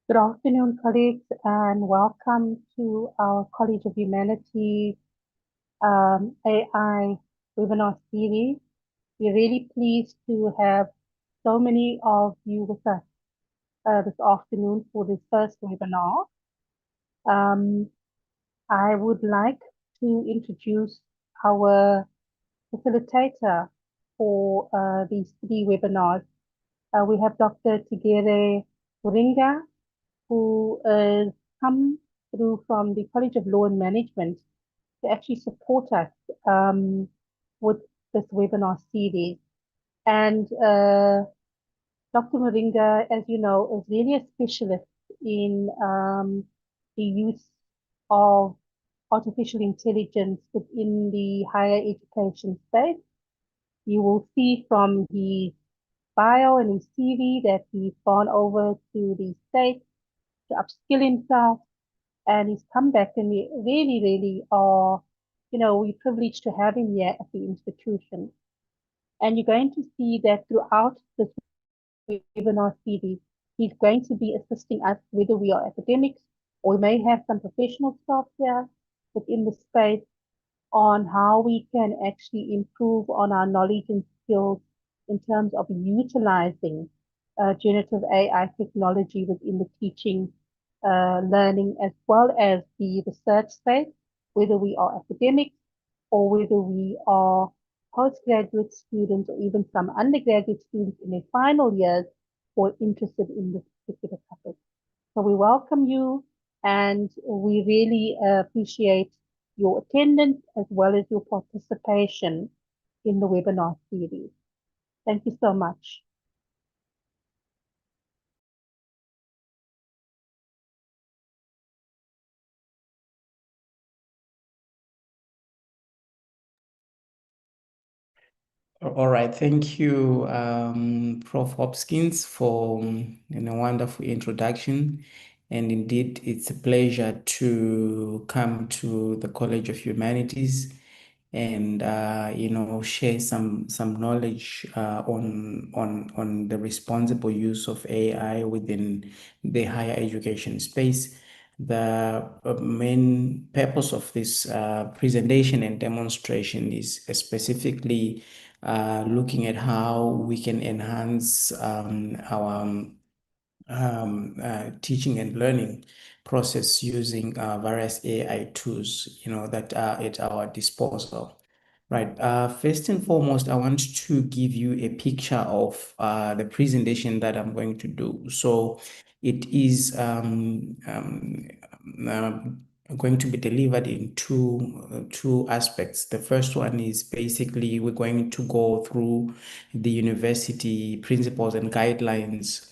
Good afternoon, colleagues, and welcome to our College of Humanities AI webinar series. We're really pleased to have so many of you with us this afternoon for this first webinar. Um, I would like to introduce our facilitator for these three webinars. We have Dr. Tigere Uringa, who is come through from the College of Law and Management to actually support us with this webinar series. And Dr. Moringa, as you know, is really a specialist in the use of artificial intelligence within the higher education space. You will see from his bio and his CV that he's gone over to the States to upskill himself, and he's come back, and we really, really are, we're privileged to have him here at the institution. And you're going to see that throughout this webinar series, he's going to be assisting us, whether we are academics or we may have some professional staff here within the space, on how we can actually improve on our knowledge and skills in terms of utilizing generative AI technology within the teaching, learning, as well as the research space, whether we are academics or whether we are postgraduate students or even some undergraduate students in their final years who are interested in this particular topic. So we welcome you, and we really appreciate your attendance as well as your participation in the webinar series. Thank you so much. All right, thank you, Prof. Hopkins, for a wonderful introduction. And indeed, it's a pleasure to come to the College of Humanities and share some knowledge on the responsible use of AI within the higher education space. The main purpose of this presentation and demonstration is specifically looking at how we can enhance our teaching and learning process using various AI tools, that are at our disposal. Right. First and foremost, I want to give you a picture of the presentation that I'm going to do. So it is uh, going to be delivered in two aspects. The first one is basically we're going to go through the university principles and guidelines,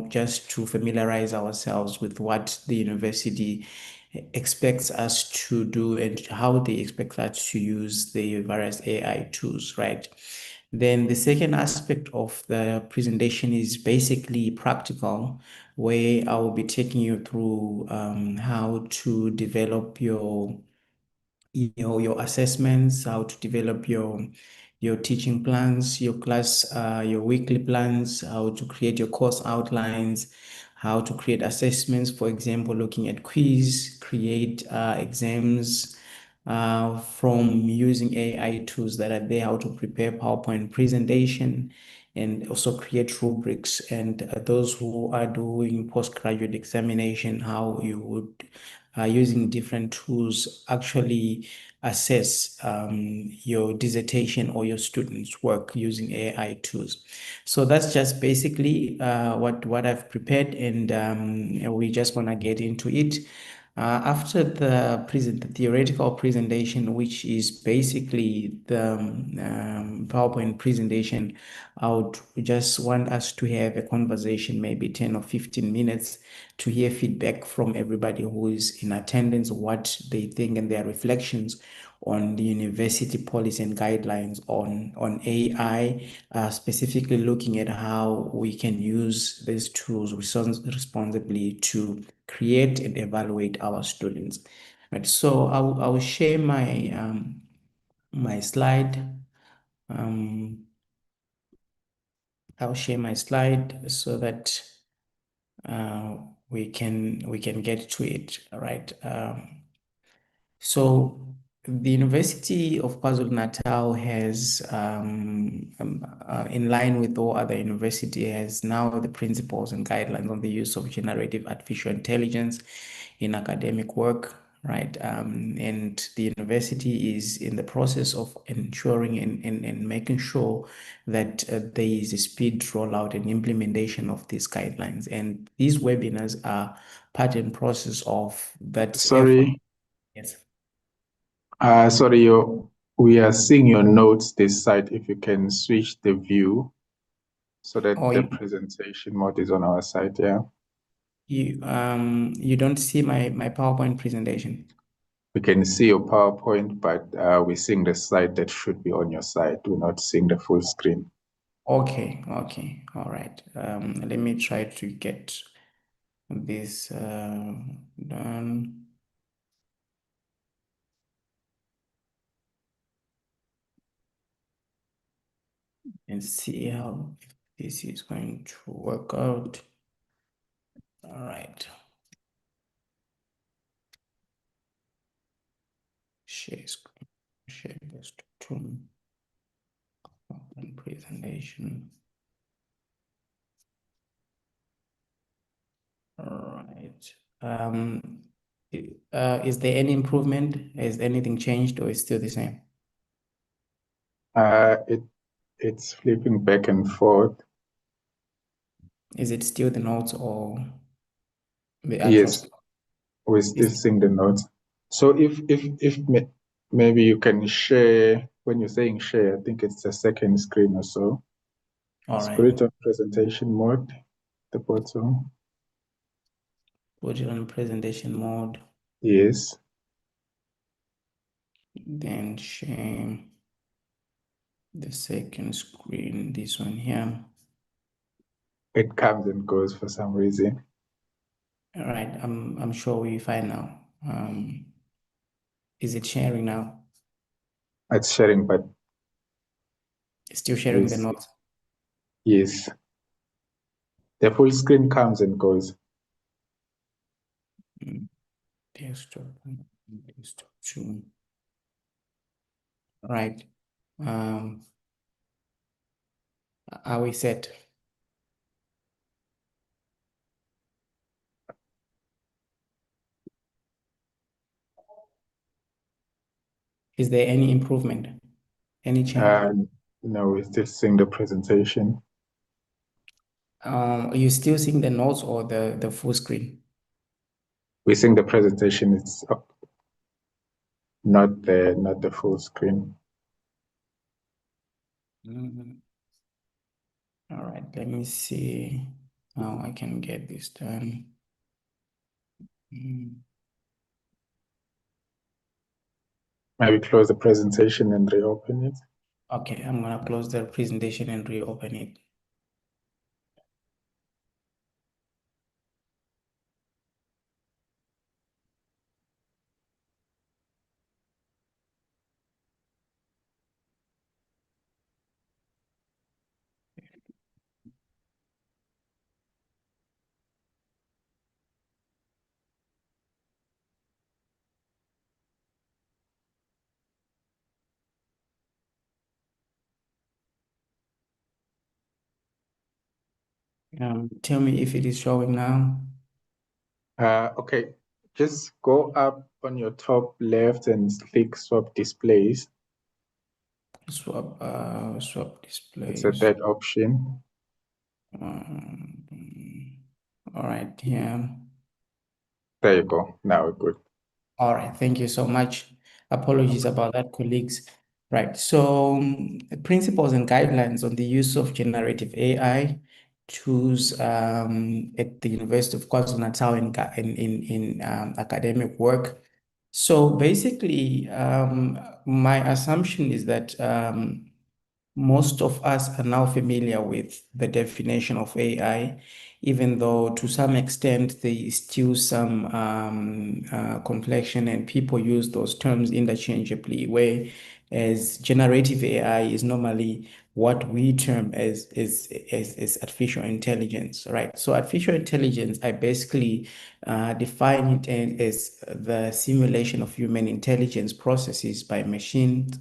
just to familiarize ourselves with what the university expects us to do and how they expect us to use the various AI tools, right? Then the second aspect of the presentation is basically practical, where I will be taking you through how to develop your assessments, how to develop your teaching plans, your weekly plans, how to create your course outlines, how to create assessments, for example, looking at quiz, create exams from using AI tools that are there, how to prepare PowerPoint presentation, and also create rubrics. And those who are doing postgraduate examination, how you would using different tools actually assess your dissertation or your students' work using AI tools. So that's just basically what I've prepared, and we just want to get into it. After the theoretical presentation, which is basically the PowerPoint presentation, I would just want us to have a conversation, maybe 10 or 15 minutes, to hear feedback from everybody who is in attendance, what they think and their reflections on the university policy and guidelines on AI, specifically looking at how we can use these tools responsibly to create and evaluate our students. Right. So I will share my slide. Um, I'll share my slide so that we can get to it, all right? So the University of KwaZulu-Natal has, in line with all other university, has now the principles and guidelines on the use of generative artificial intelligence in academic work, right? And the university is in the process of ensuring and making sure that there is a speed rollout and implementation of these guidelines. And these webinars are part and process of that effort. Sorry, Yes. sorry, we are seeing your notes this side. If you can switch the view so that Or the presentation mode is on our side, yeah. you don't see my PowerPoint presentation. We can see your PowerPoint, but we're seeing the slide that should be on your side. We're not seeing the full screen. Okay, all right. Let me try to get this done and see how this is going to work out. All right. Share screen, share this to open presentation. All right. Is there any improvement? Has anything changed or is still the same? It's flipping back and forth. Is it still the notes or the actual? Yes, we're still seeing the notes. So maybe you can share, when you're saying share, I think it's the second screen or so. All Let's right. put it on presentation mode, the bottom. Put it on presentation mode. Yes. Then share the second screen, this one here. It comes and goes for some reason. All right, I'm sure we're fine now. Is it sharing now? It's sharing, but It's still sharing the notes. yes. The full screen comes and goes. Desktop, desktop two. Right. Are we set? Is there any improvement? Any change? No, we're still seeing the presentation. Are you still seeing the notes or the full screen? We're seeing the presentation is up, not the full screen. All right, let me see how I can get this done. Maybe close the presentation and reopen it. Okay, I'm gonna close the presentation and reopen it. Tell me if it is showing now. Okay, just go up on your top left and click swap displays. Swap It's a displays. third option. All right, yeah. There you go. Now we're good. All right, thank you so much. Apologies about that, colleagues. Right, so principles and guidelines on the use of generative AI tools at the University of KwaZulu-Natal in academic work. So basically, my assumption is that most of us are now familiar with the definition of AI, even though to some extent there is still some confliction and people use those terms interchangeably, whereas generative AI is normally what we term as artificial intelligence, right? So artificial intelligence, I basically define it as the simulation of human intelligence processes by machines,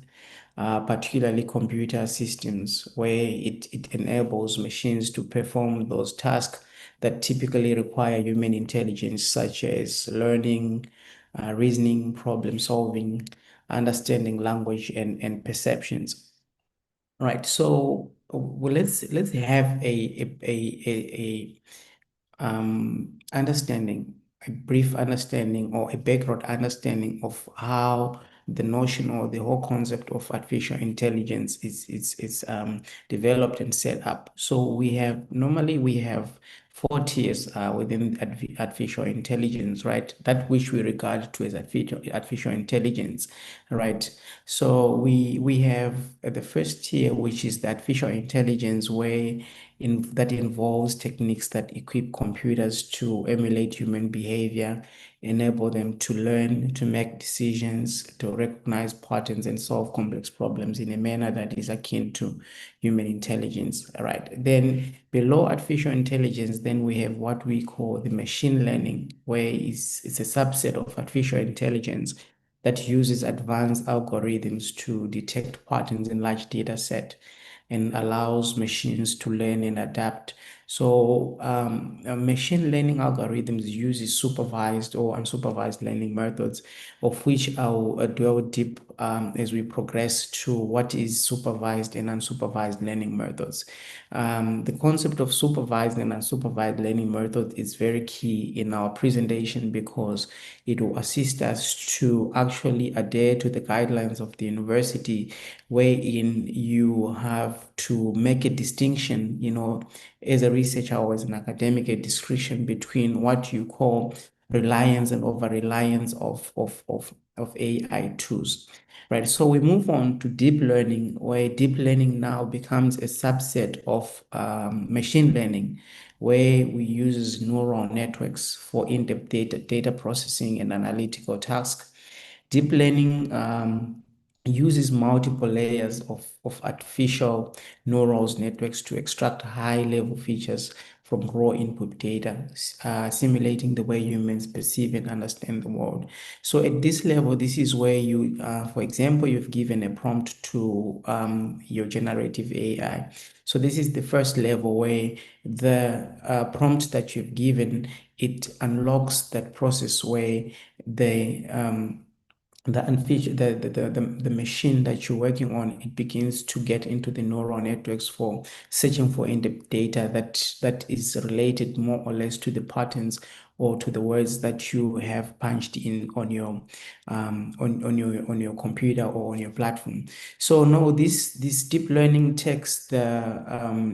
particularly computer systems, where it enables machines to perform those tasks that typically require human intelligence, such as learning, reasoning, problem solving, understanding language, and perceptions. Right. So well, let's have a understanding, a brief understanding or a background understanding of how the notion or the whole concept of artificial intelligence is developed and set up. So normally we have four tiers within artificial intelligence, right? That which we regard to as artificial intelligence, right? So we have the first tier, which is the artificial intelligence, where that involves techniques that equip computers to emulate human behavior, enable them to learn, to make decisions, to recognize patterns and solve complex problems in a manner that is akin to human intelligence, right? Then below artificial intelligence, then we have what we call the machine learning, where it's a subset of artificial intelligence that uses advanced algorithms to detect patterns in large data set and allows machines to learn and adapt. So machine learning algorithms uses supervised or unsupervised learning methods, of which I'll dwell deep as we progress to what is supervised and unsupervised learning methods. The concept of supervised and unsupervised learning method is very key in our presentation because it will assist us to actually adhere to the guidelines of the university, wherein you have to make a distinction, as a researcher or as an academic, a distinction between what you call reliance and over-reliance of AI tools. Right, so we move on to deep learning, where deep learning now becomes a subset of machine learning, where we use neural networks for in-depth data processing and analytical tasks. Deep learning uses multiple layers of artificial neural networks to extract high-level features from raw input data, simulating the way humans perceive and understand the world. So at this level, this is where you, for example, you've given a prompt to your generative AI. So this is the first level where the prompt that you've given, it unlocks that process where the machine that you're working on, it begins to get into the neural networks for searching for in-depth data that is related more or less to the patterns or to the words that you have punched in on your computer or on your platform. So no, this deep learning takes the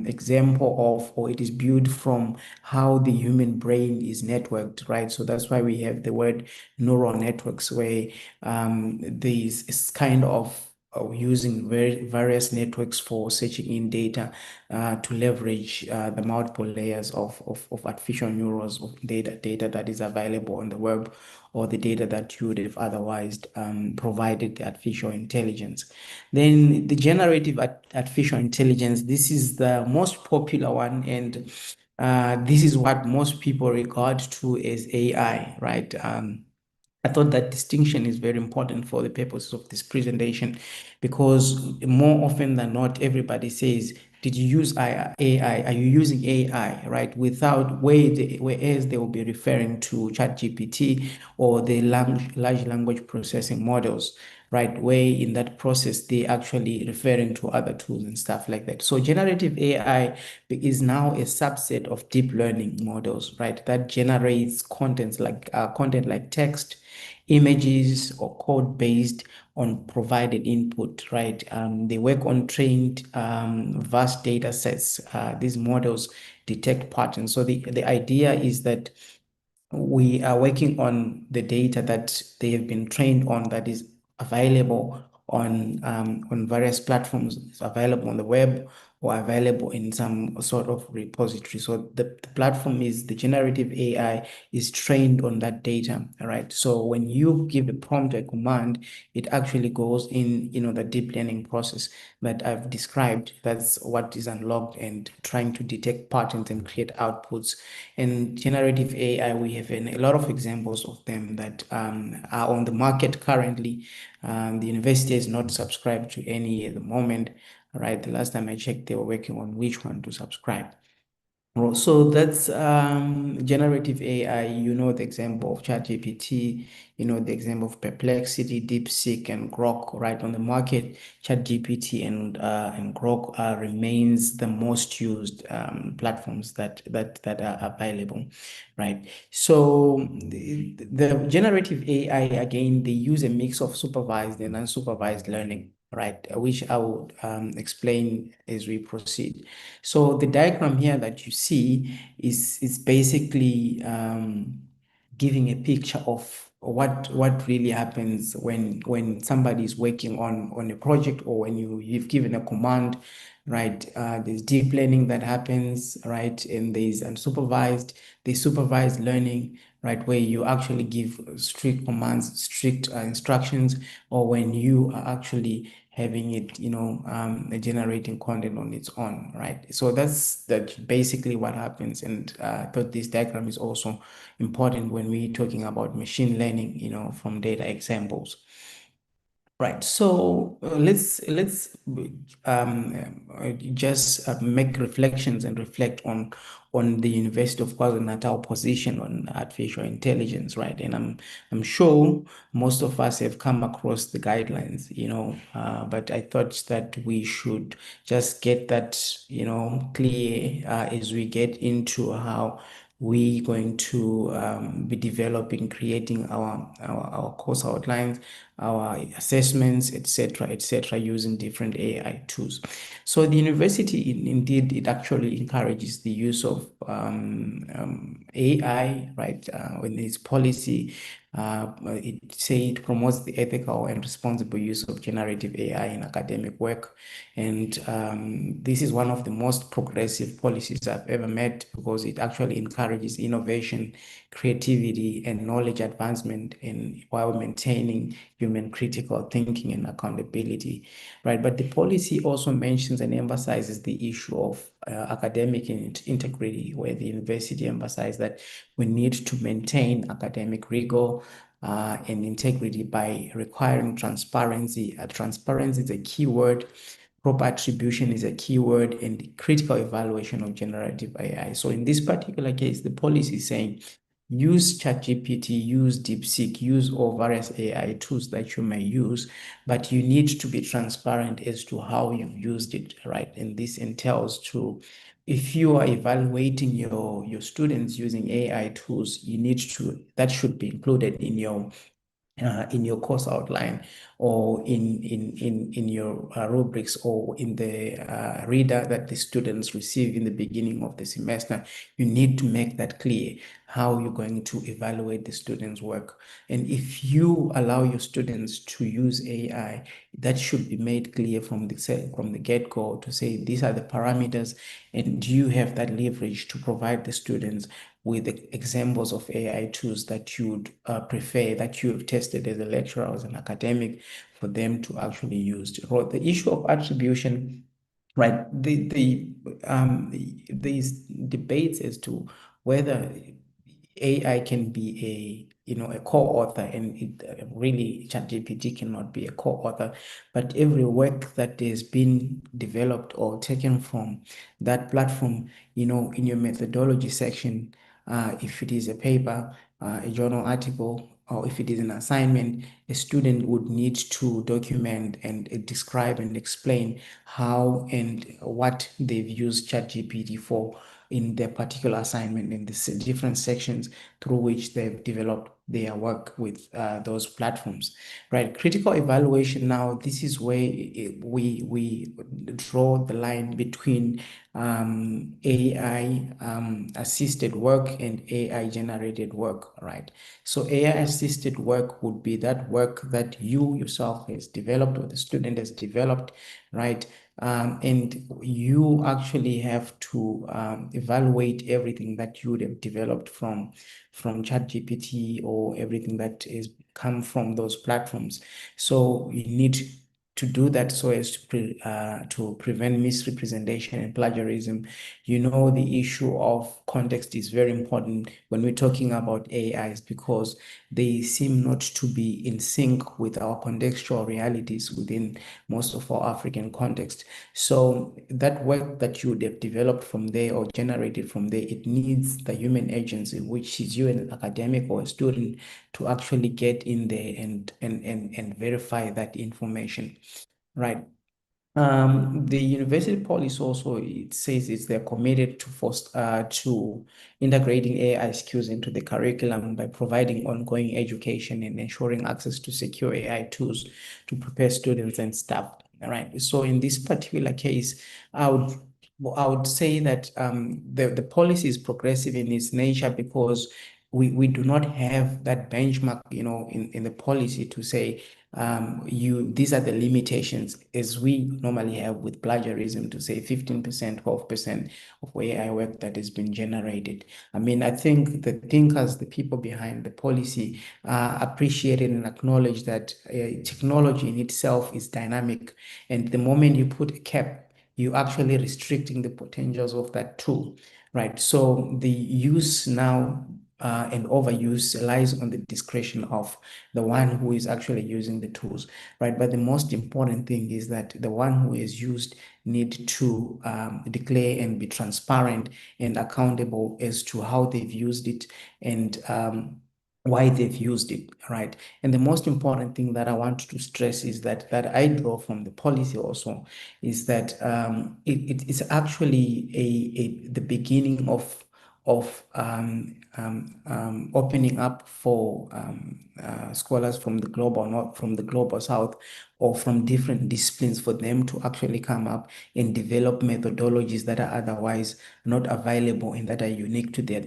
example of, or it is built from how the human brain is networked, right? So that's why we have the word neural networks, where there's is kind of using various networks for searching in data to leverage the multiple layers of artificial neurons of data that is available on the web, or the data that you would have otherwise provided the artificial intelligence. Then the generative artificial intelligence, this is the most popular one, and this is what most people regard to as AI, right? I thought that distinction is very important for the purposes of this presentation, because more often than not, everybody says, did you use AI? Are you using AI, right? Whereas they will be referring to ChatGPT or the large language processing models, right? Where in that process, they actually referring to other tools and stuff like that. So generative AI is now a subset of deep learning models, right? That generates content like text, images, or code based on provided input, right? They work on trained vast data sets. These models detect patterns. So the idea is that we are working on the data that they have been trained on, that is available on various platforms. It's available on the web, or available in some sort of repository. So the platform is the generative AI is trained on that data, right? So when you give a prompt, a command, it actually goes in, the deep learning process that I've described. That's what is unlocked and trying to detect patterns and create outputs. And generative AI, we have a lot of examples of them that are on the market currently. The university is not subscribed to any at the moment, right? The last time I checked, they were working on which one to subscribe. So that's generative AI. The example of ChatGPT, the example of Perplexity, DeepSeek, and Grok, right? On the market, ChatGPT and Grok remains the most used platforms that are available, right? So the generative AI, again, they use a mix of supervised and unsupervised learning, right? Which I will explain as we proceed. So the diagram here that you see is basically giving a picture of what really happens when somebody is working on a project, or when you've given a command, right? There's deep learning that happens, right? And there's supervised learning, right? Where you actually give strict commands, strict instructions, or when you are actually having it, generating content on its own, right? So that's basically what happens. And I thought this diagram is also important when we're talking about machine learning, from data examples. Right. So let's just make reflections and reflect on the University of KwaZulu-Natal position on artificial intelligence, right? And I'm sure most of us have come across the guidelines, but I thought that we should just get that, clear as we get into how we going to be developing, creating our course outlines, our assessments, etc., using different AI tools. So the university, indeed, it actually encourages the use of AI, right? In its policy, it promotes the ethical and responsible use of generative AI in academic work. And this is one of the most progressive policies I've ever met, because it actually encourages innovation, creativity, and knowledge advancement, while maintaining human critical thinking and accountability, right? But the policy also mentions and emphasizes the issue of academic integrity, where the university emphasized that we need to maintain academic rigor and integrity by requiring transparency. Transparency is a key word. Proper attribution is a key word, and critical evaluation of generative AI. So in this particular case, the policy is saying use ChatGPT, use DeepSeek, use all various AI tools that you may use, but you need to be transparent as to how you've used it, right? And this entails to, if you are evaluating your students using AI tools, that should be included in your course outline, or in your rubrics, or in the reader that the students receive in the beginning of the semester. You need to make that clear how you're going to evaluate the students' work. And if you allow your students to use AI, that should be made clear from the get-go, to say these are the parameters, and you have that leverage to provide the students with the examples of AI tools that you'd prefer, that you've tested as a lecturer or as an academic, for them to actually use. The issue of attribution, right? These debates as to whether AI can be a co-author, and really ChatGPT cannot be a co-author, but every work that has been developed or taken from that platform, in your methodology section, if it is a paper, a journal article, or if it is an assignment, a student would need to document and describe and explain how and what they've used ChatGPT for in their particular assignment, in the different sections through which they've developed their work with those platforms, right? Critical evaluation. Now, this is where we draw the line between AI assisted work and AI generated work, right? So AI assisted work would be that work that you yourself has developed, or the student has developed, right? and you actually have to evaluate everything that you would have developed from ChatGPT or everything that is come from those platforms. So you need to do that so as to prevent misrepresentation and plagiarism. You know, the issue of context is very important when we're talking about AIs because they seem not to be in sync with our contextual realities within most of our African context. So that work that you would have developed from there or generated from there, it needs the human agency, which is you, an academic or a student, to actually get in there and verify that information, right? The university policy also, it says they're committed to to integrating AI skills into the curriculum by providing ongoing education and ensuring access to secure AI tools to prepare students and staff. All right. So in this particular case, I would I would say that the policy is progressive in its nature because we do not have that benchmark, in the policy to say these are the limitations as we normally have with plagiarism to say 15%, 12% of AI work that has been generated. I mean, I think the thinkers, the people behind the policy appreciated and acknowledge that technology in itself is dynamic. And the moment you put a cap, you're actually restricting the potentials of that tool, right? So the use now and overuse lies on the discretion of the one who is actually using the tools, right? But the most important thing is that the one who is used need to declare and be transparent and accountable as to how they've used it and why they've used it, right? And the most important thing that I want to stress is that I draw from the policy also is that it's actually the beginning of opening up for scholars from the global north, from the global south, or from different disciplines for them to actually come up and develop methodologies that are otherwise not available and that are unique to their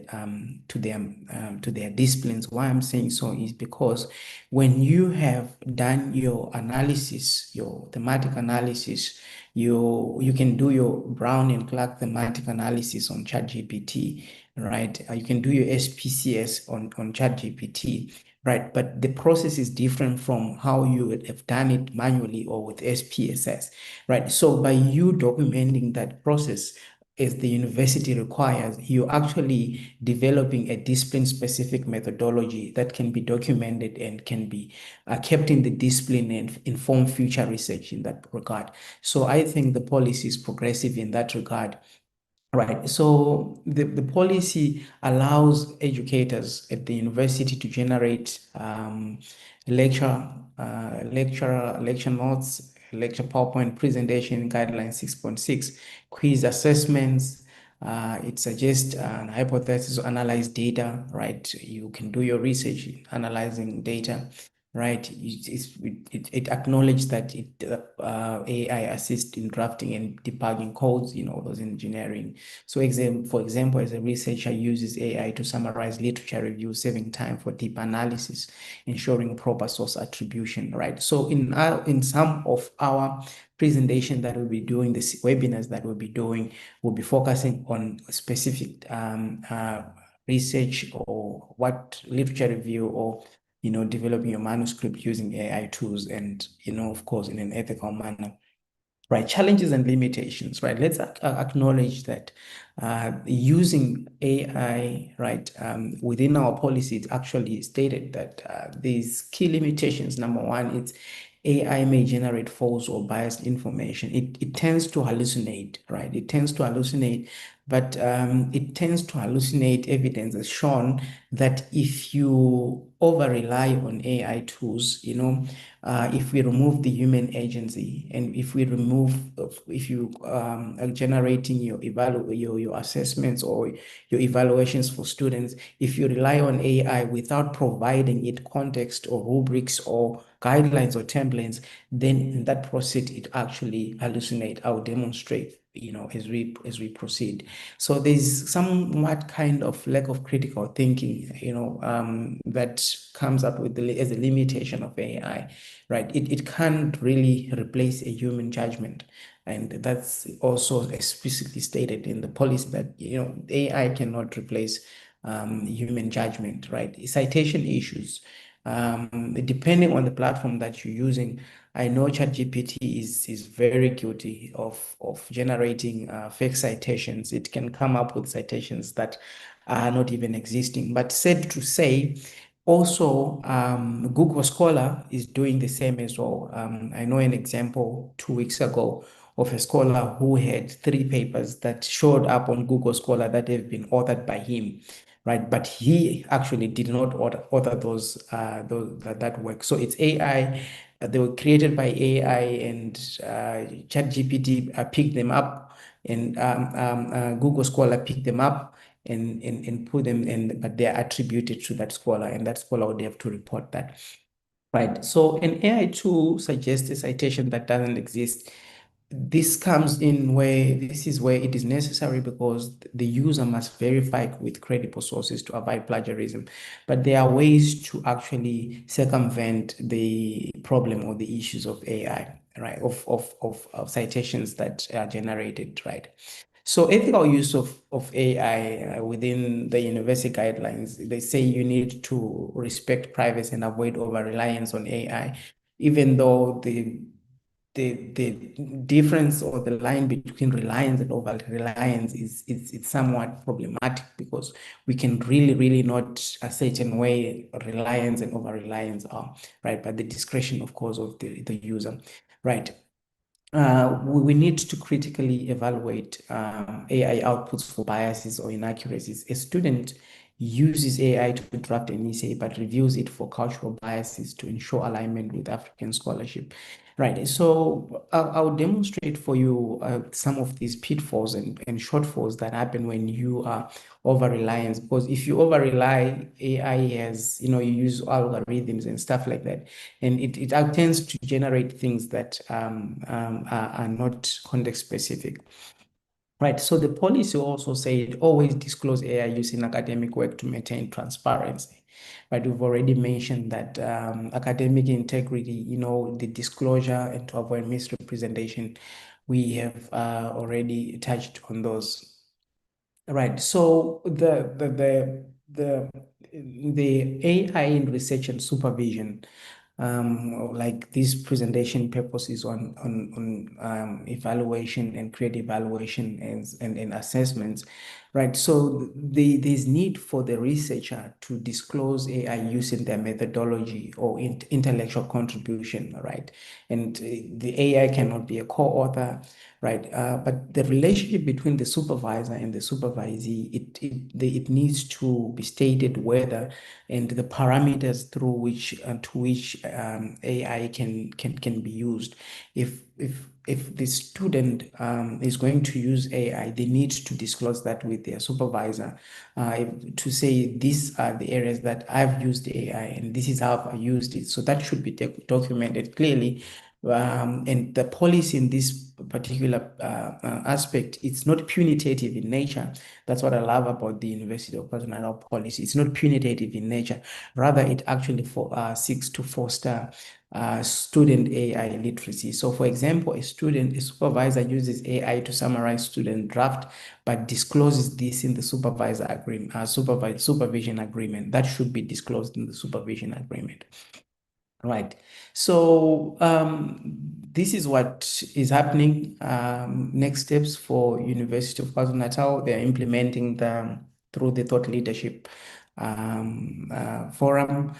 disciplines. Why I'm saying so is because when you have done your analysis, your thematic analysis, you can do your Brown and Clark thematic analysis on ChatGPT, right? You can do your SPCS on ChatGPT, right? But the process is different from how you would have done it manually or with SPSS, right? So by you documenting that process, as the university requires, you're actually developing a discipline-specific methodology that can be documented and can be kept in the discipline and inform future research in that regard. So I think the policy is progressive in that regard. Right. So the policy allows educators at the university to generate lecture, lecture notes, lecture PowerPoint presentation guideline 6.6, quiz assessments. It suggests an hypothesis to analyze data, right? You can do your research analyzing data, right? It acknowledges that AI assists in drafting and debugging codes, those engineering. So for example, as a researcher uses AI to summarize literature reviews, saving time for deep analysis, ensuring proper source attribution, right? So in some of our presentation that we'll be doing, this webinars that we'll be doing, we'll be focusing on specific research or what literature review or developing your manuscript using AI tools and, of course, in an ethical manner. Right, challenges and limitations, right? Let's acknowledge that using AI, right, within our policy, it's actually stated that these key limitations. Number one, it's AI may generate false or biased information. It tends to hallucinate, right? It tends to hallucinate, but it tends to hallucinate evidence as shown that if you over rely on AI tools, if we remove the human agency and if you are generating your assessments or your evaluations for students, if you rely on AI without providing it context or rubrics or guidelines or templates, then in that process it actually hallucinate. I will demonstrate as we proceed. So there's somewhat kind of lack of critical thinking, that comes up with as a limitation of AI, right? It can't really replace a human judgment. And that's also explicitly stated in the policy that, AI cannot replace human judgment, right? Citation issues, depending on the platform that you're using. I know ChatGPT is very guilty of generating fake citations. It can come up with citations that are not even existing. But said to say, also, Google Scholar is doing the same as well. I know an example 2 weeks ago of a scholar who had 3 papers that showed up on Google Scholar that have been authored by him, right? But he actually did not author that work. So it's AI. They were created by AI, and ChatGPT picked them up, and Google Scholar picked them up and put them in, but they are attributed to that scholar, and that scholar would have to report that. Right. So an AI tool suggests a citation that doesn't exist. This is where it is necessary, because the user must verify with credible sources to avoid plagiarism. But there are ways to actually circumvent the problem or the issues of AI, right? Of citations that are generated, right? So ethical use of AI within the university guidelines, they say you need to respect privacy and avoid over-reliance on AI, even though the difference or the line between reliance and over-reliance is somewhat problematic, because we can really not ascertain where reliance and over-reliance are, right? But the discretion, of course, of the user, right? We need to critically evaluate AI outputs for biases or inaccuracies. A student uses AI to draft an essay, but reviews it for cultural biases to ensure alignment with African scholarship. Right. So I'll demonstrate for you some of these pitfalls and shortfalls that happen when you are over-reliance. Because if you over-rely, AI has, you use algorithms and stuff like that, and it tends to generate things that are not context specific. Right. So the policy also said always disclose AI use in academic work to maintain transparency. But we've already mentioned that academic integrity, the disclosure, and to avoid misrepresentation, we have already touched on those. Right. So the AI in research and supervision, like this presentation purposes on evaluation and create evaluation and assessments, right? So there's need for the researcher to disclose AI using their methodology or intellectual contribution, right? And the AI cannot be a co-author, right? But the relationship between the supervisor and the supervisee, it needs to be stated whether, and the parameters through which to which AI can be used. If the student is going to use AI, they need to disclose that with their supervisor, to say these are the areas that I've used AI and this is how I've used it. So that should be documented clearly. And the policy in this particular aspect, it's not punitive in nature. That's what I love about the University of KwaZulu-Natal policy. It's not punitive in nature. Rather, it actually seeks to foster student AI literacy. So, for example, a supervisor uses AI to summarize student draft, but discloses this in the supervisor agreement, supervision agreement. That should be disclosed in the supervision agreement. Right. So this is what is happening. Next steps for University of KwaZulu-Natal, they're implementing through the thought leadership forum.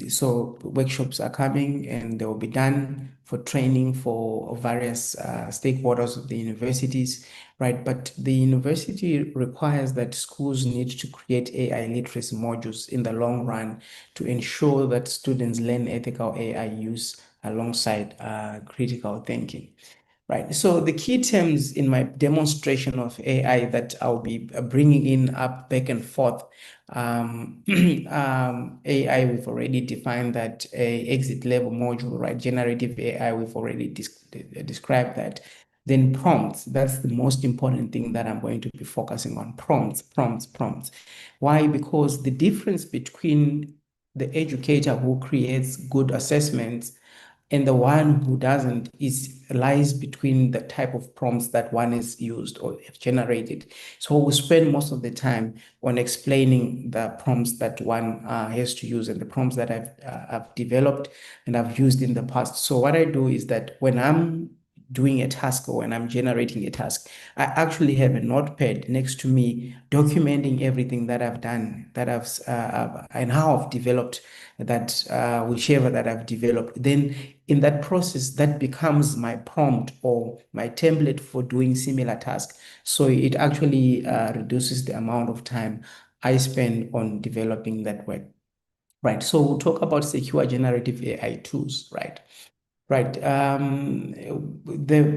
So workshops are coming, and they will be done for training for various stakeholders of the universities, right? But the university requires that schools need to create AI literacy modules in the long run to ensure that students learn ethical AI use alongside critical thinking. Right. So the key terms in my demonstration of AI that I'll be bringing in up back and forth. AI, we've already defined that exit level module, right? Generative AI, we've already described that. Then prompts, that's the most important thing that I'm going to be focusing on. Prompts. Why? Because the difference between the educator who creates good assessments and the one who doesn't lies between the type of prompts that one is used or generated. So we spend most of the time on explaining the prompts that one has to use and the prompts that I've developed and I've used in the past. So what I do is that when I'm doing a task or when I'm generating a task, I actually have a notepad next to me documenting everything that I've done, that and how I've developed that, whichever that I've developed. Then in that process, that becomes my prompt or my template for doing similar tasks. So it actually reduces the amount of time I spend on developing that work. Right. So we'll talk about secure generative AI tools, right? Right. The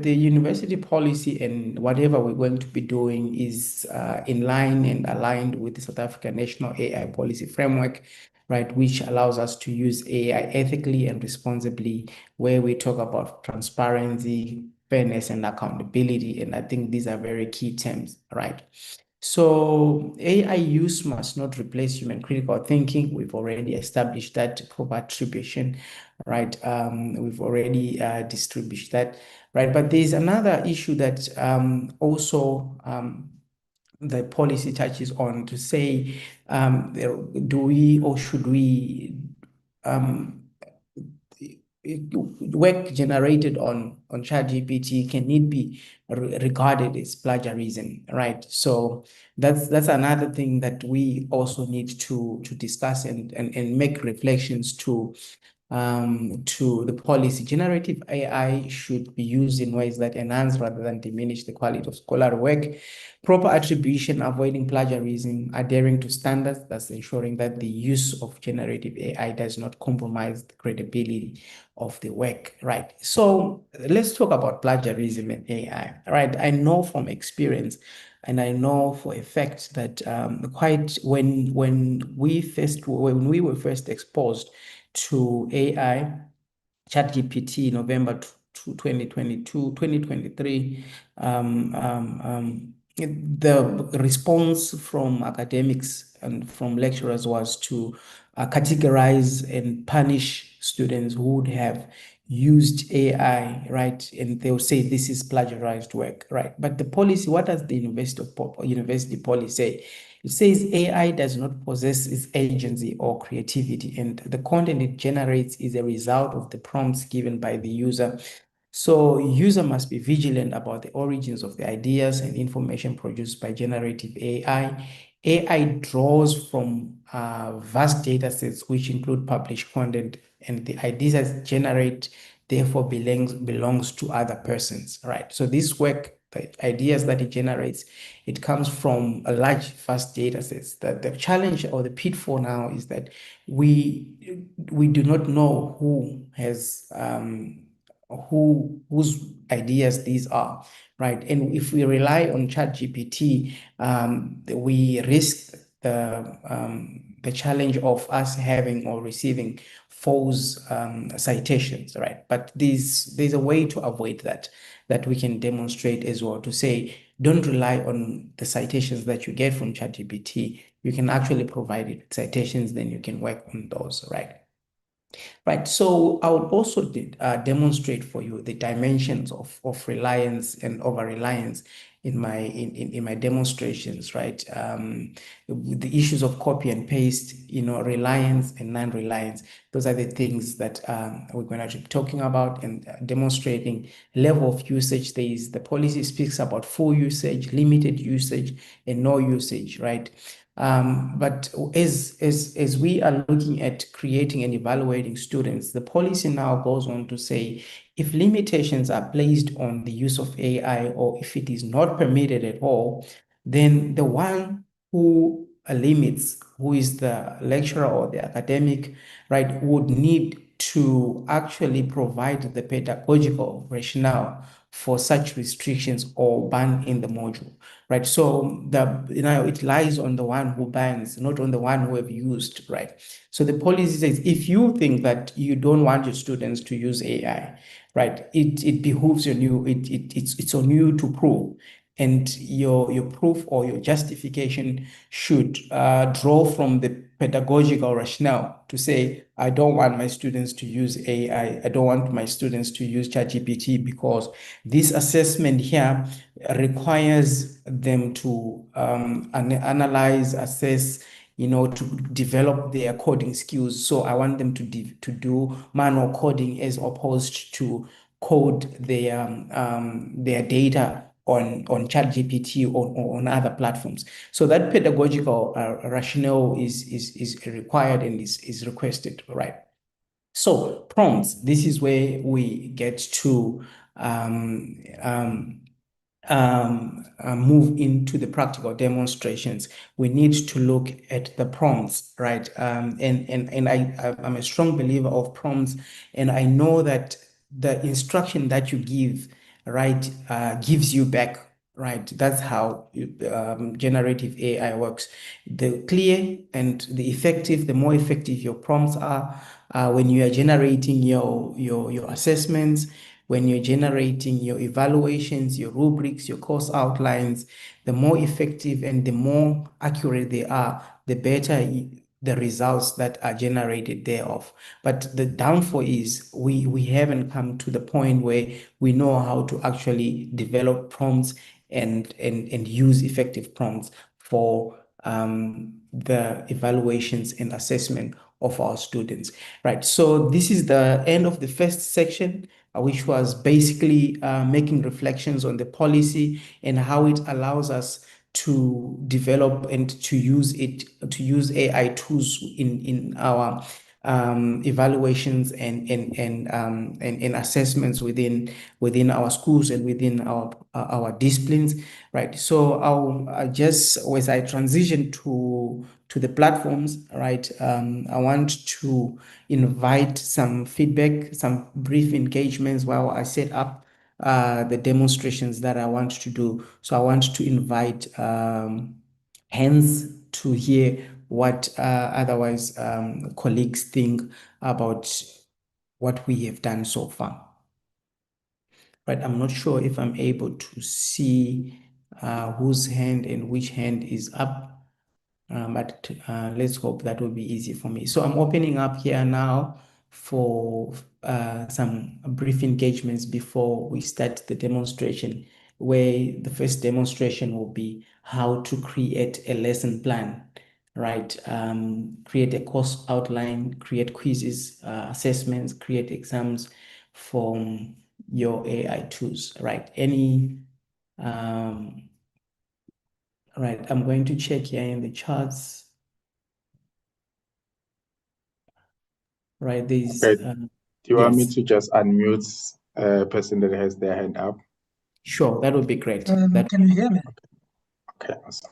university policy and whatever we're going to be doing is in line and aligned with the South African National AI Policy Framework, right, which allows us to use AI ethically and responsibly, where we talk about transparency, fairness, and accountability. And I think these are very key terms, right? So AI use must not replace human critical thinking. We've already established that proper attribution, right? We've already distributed that, right? But there's another issue that also the policy touches on to say, do we or should we um, work generated on ChatGPT, can it be regarded as plagiarism, right? So that's another thing that we also need to discuss and make reflections to the policy. Generative AI should be used in ways that enhance rather than diminish the quality of scholarly work. Proper attribution, avoiding plagiarism, adhering to standards, that's ensuring that the use of generative AI does not compromise the credibility of the work, right? So let's talk about plagiarism and AI, right? I know from experience and I know for a fact that when we were first exposed to AI, ChatGPT, November 2022, 2023, the response from academics and from lecturers was to categorize and punish students who would have used AI, right? And they'll say this is plagiarized work, right? But the policy, what does the university policy say? It says AI does not possess its agency or creativity, and the content it generates is a result of the prompts given by the user. So user must be vigilant about the origins of the ideas and information produced by generative AI. AI draws from vast data sets, which include published content, and the ideas that generate therefore belongs to other persons, right? So this work, the ideas that it generates, it comes from a large, vast data sets. The challenge or the pitfall now is that we do not know who has whose ideas these are, right? And if we rely on ChatGPT, we risk the challenge of us having or receiving false citations, right? But there's a way to avoid that we can demonstrate as well, to say, don't rely on the citations that you get from ChatGPT. You can actually provide it citations, then you can work on those, right? Right. So I would also demonstrate for you the dimensions of reliance and over-reliance in my demonstrations, right? The issues of copy and paste, reliance and non-reliance. Those are the things that we're going to be talking about and demonstrating level of usage. The policy speaks about full usage, limited usage, and no usage, right? But as we are looking at creating and evaluating students, the policy now goes on to say, if limitations are placed on the use of AI or if it is not permitted at all, then the one who limits, who is the lecturer or the academic, right, would need to actually provide the pedagogical rationale for such restrictions or ban in the module, right? So it lies on the one who bans, not on the one who have used, right? So the policy says, if you think that you don't want your students to use AI, right, it behooves on you, it's on you to prove. and your proof or your justification should draw from the pedagogical rationale to say, I don't want my students to use AI. I don't want my students to use ChatGPT because this assessment here requires them to analyze, assess, to develop their coding skills. So I want them to do manual coding as opposed to code their data on ChatGPT or on other platforms. So that pedagogical rationale is required and is requested, right? So prompts, this is where we get to move into the practical demonstrations. We need to look at the prompts, right? And I'm a strong believer of prompts, and I know that the instruction that you give, right, gives you back, right? That's how generative AI works. The clear and the effective, the more effective your prompts are, when you are generating your assessments, when you're generating your evaluations, your rubrics, your course outlines, the more effective and the more accurate they are, the better the results that are generated thereof. But the downfall is we haven't come to the point where we know how to actually develop prompts and use effective prompts for the evaluations and assessment of our students, right? So this is the end of the first section, which was basically making reflections on the policy and how it allows us to develop and to use AI tools in our evaluations and assessments within our schools and within our disciplines, right? So I just, as I transition to the platforms, right, I want to invite some feedback, some brief engagements while I set up the demonstrations that I want to do. So I want to invite hands to hear what otherwise colleagues think about what we have done so far. Right, I'm not sure if I'm able to see whose hand and which hand is up, but let's hope that will be easy for me. So I'm opening up here now for some brief engagements before we start the demonstration, where the first demonstration will be how to create a lesson plan, right? Create a course outline, create quizzes, assessments, create exams from your AI tools, right? Right, I'm going to check here in the charts. Right, there's Okay. Do you want me yes, to just unmute a person that has their hand up? sure, that would be great. Can you hear me? Okay, awesome.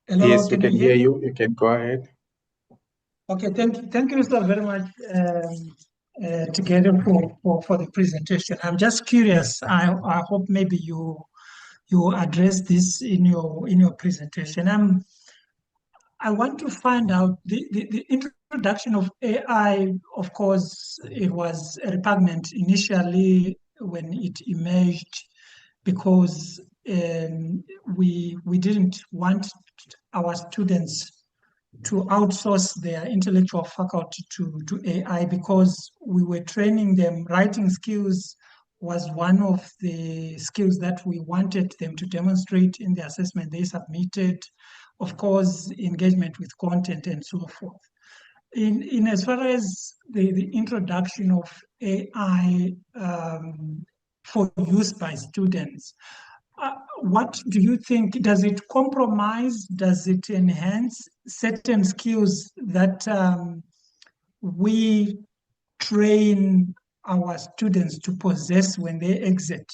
Hello, Yes, we can can you hear you. You can go ahead. Okay, thank you so very much, together for the presentation. I'm just curious. I hope maybe you address this in your presentation. I want to find out the introduction of AI. Of course, it was repugnant initially when it emerged because we didn't want our students to outsource their intellectual faculty to AI because we were training them. Writing skills was one of the skills that we wanted them to demonstrate in the assessment they submitted. Of course, engagement with content and so forth. In as far as the introduction of AI for use by students, what do you think? Does it compromise? Does it enhance certain skills that we train our students to possess when they exit?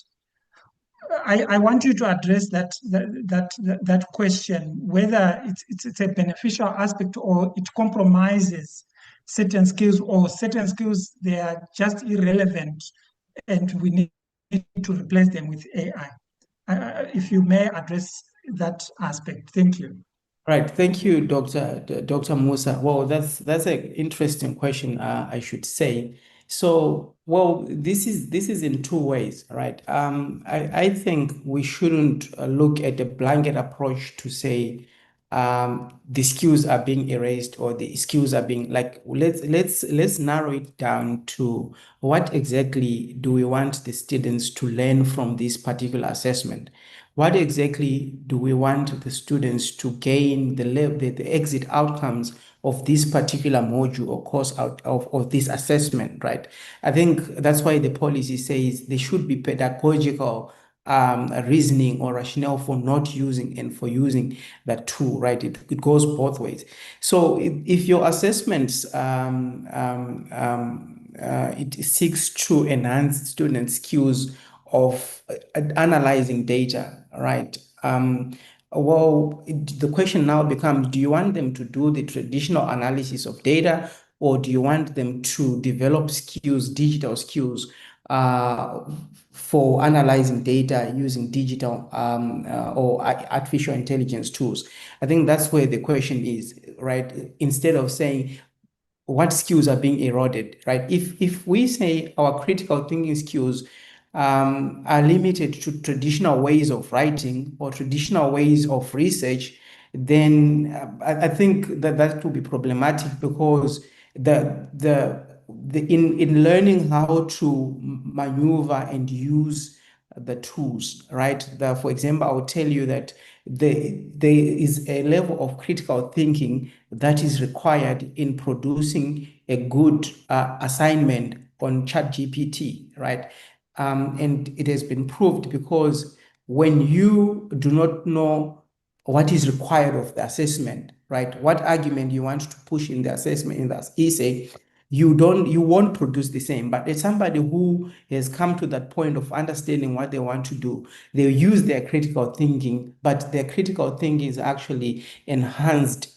I want you to address that question, whether it's a beneficial aspect or it compromises certain skills, or certain skills they are just irrelevant and we need to replace them with AI. If you may address that aspect. Thank you. Right, thank you, Dr. Musa. Well, that's an interesting question, I should say. So, well, this is in two ways, right? I think we shouldn't look at a blanket approach to say the skills are being erased or the skills are being like let's narrow it down to what exactly do we want the students to learn from this particular assessment? What exactly do we want the students to gain the exit outcomes of this particular module or course out of this assessment, right? I think that's why the policy says there should be pedagogical reasoning or rationale for not using and for using that tool, right? It goes both ways. So if your assessments it seeks to enhance students' skills of analyzing data, right? The question now becomes, do you want them to do the traditional analysis of data, or do you want them to develop skills, digital skills, for analyzing data using digital or artificial intelligence tools? I think that's where the question is, right? Instead of saying, what skills are being eroded, right? If we say our critical thinking skills are limited to traditional ways of writing or traditional ways of research, then I think that will be problematic, because in learning how to maneuver and use the tools, right? For example, I will tell you that there is a level of critical thinking that is required in producing a good assignment on ChatGPT, right? And it has been proved, because when you do not know what is required of the assessment, right? What argument you want to push in the assessment in the essay, you won't produce the same. But as somebody who has come to that point of understanding what they want to do, they use their critical thinking, but their critical thinking is actually enhanced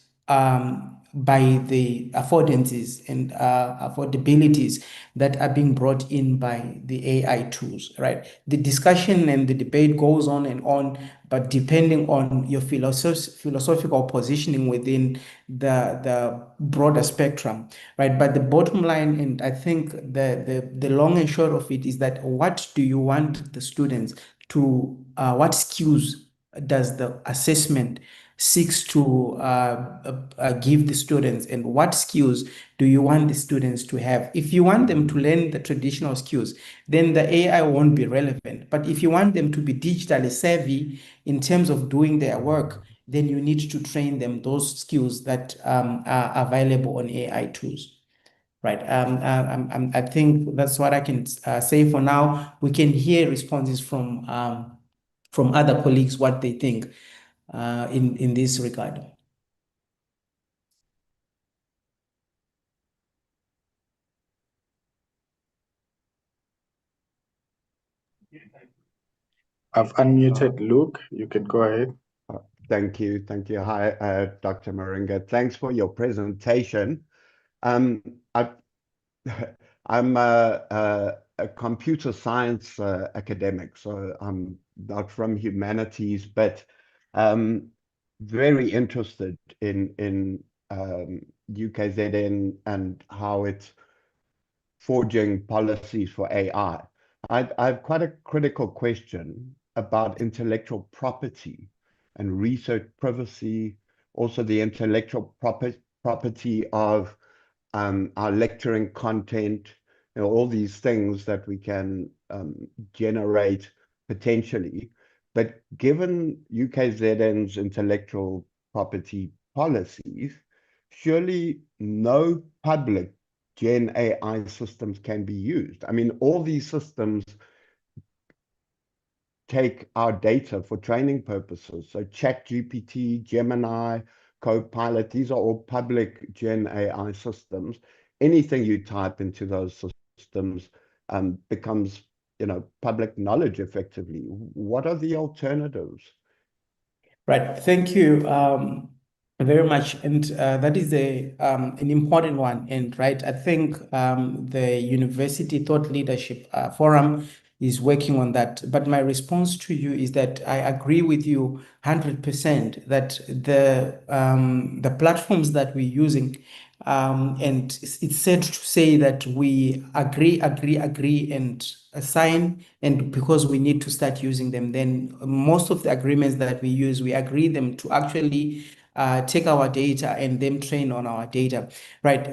by the affordances and affordabilities that are being brought in by the AI tools, right? The discussion and the debate goes on, but depending on your philosophical positioning within the broader spectrum, right? But the bottom line, and I think the long and short of it, is that what do you want the students to, what skills does the assessment seeks to give the students, and what skills do you want the students to have? If you want them to learn the traditional skills, then the AI won't be relevant. But if you want them to be digitally savvy in terms of doing their work, then you need to train them those skills that are available on AI tools. Right. I think that's what I can say for now. We can hear responses from other colleagues, what they think in this regard. I've unmuted Luke. You can go ahead. Thank you. Thank you. Hi, Dr. Moringa. Thanks for your presentation. I'm a computer science academic, so I'm not from humanities, but very interested in UKZN and how it's forging policies for AI. I've quite a critical question about intellectual property and research privacy, also the intellectual property of our lecturing content, all these things that we can generate potentially. But given UKZN's intellectual property policies, surely no public Gen AI systems can be used. I mean, all these systems take our data for training purposes. So ChatGPT, Gemini, Copilot, these are all public Gen AI systems. Anything you type into those systems becomes, public knowledge effectively. What are the alternatives? Right. Thank you very much. And that is an important one. And right, I think the University Thought Leadership Forum is working on that. But my response to you is that I agree with you 100% that the platforms that we're using, and it's said to say that we agree, and assign, and because we need to start using them, then most of the agreements that we use, we agree them to actually take our data and then train on our data, right?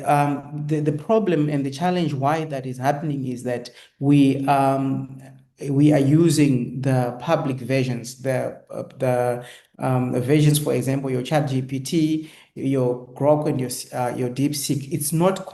The problem and the challenge why that is happening is that we are using the public versions, the versions, for example, your ChatGPT, your Grok, and your DeepSeek. It's not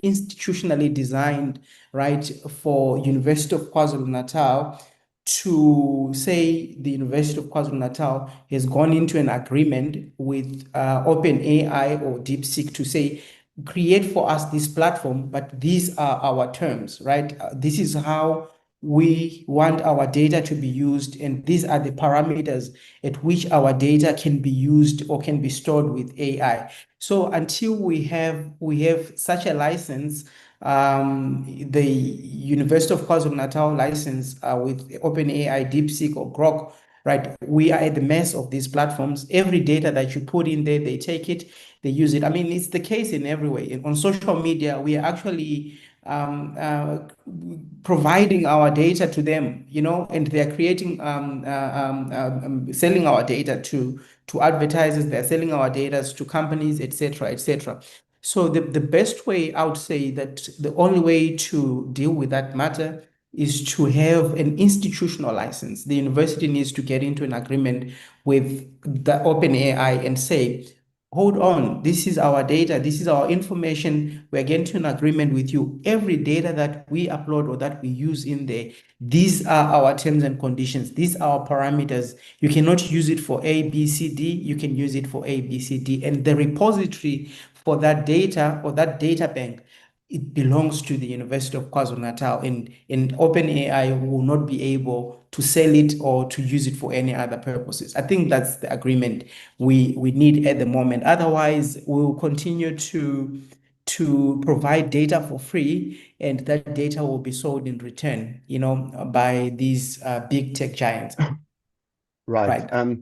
institutionally designed, right, for University of KwaZulu-Natal to say the University of KwaZulu-Natal has gone into an agreement with OpenAI or DeepSeek to say, create for us this platform, but these are our terms, right? This is how we want our data to be used, and these are the parameters at which our data can be used or can be stored with AI. So until we have such a license, the University of KwaZulu-Natal license with OpenAI, DeepSeek, or Grok, right? We are at the mess of these platforms. Every data that you put in there, they take it, they use it. I mean, it's the case in every way. On social media, we are actually providing our data to them, and they're creating, selling our data to advertisers. They're selling our data to companies, etc., etc. So the best way, I would say that the only way to deal with that matter is to have an institutional license. The university needs to get into an agreement with the OpenAI and say, hold on, this is our data, this is our information. We're getting to an agreement with you. Every data that we upload or that we use in there, these are our terms and conditions. These are our parameters. You cannot use it for A, B, C, D. You can use it for A, B, C, D. And the repository for that data or that data bank, it belongs to the University of KwaZulu-Natal, and OpenAI will not be able to sell it or to use it for any other purposes. I think that's the agreement we need at the moment. Otherwise, we'll continue to provide data for free, and that data will be sold in return, by these big tech giants. Right. Right.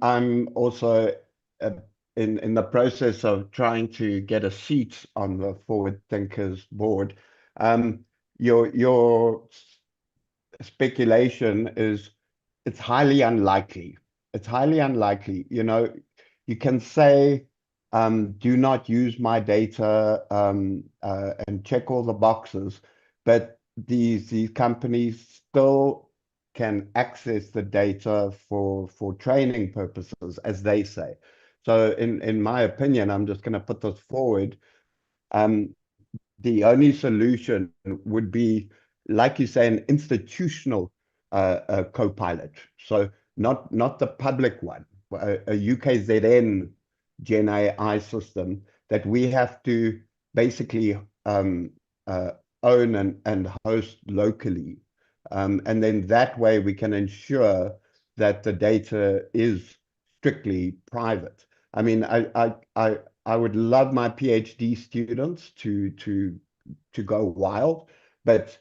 I'm also uh, in the process of trying to get a seat on the Forward Thinkers board. Your speculation is it's highly unlikely. It's highly unlikely. You can say, do not use my data, and check all the boxes, but these companies still can access the data for training purposes, as they say. So in my opinion, I'm just going to put this forward. The only solution would be, like you say, an institutional co-pilot. So not the public one, a UKZN Gen AI system that we have to basically own and host locally. And then that way we can ensure that the data is strictly private. I mean, I would love my PhD students to go wild, but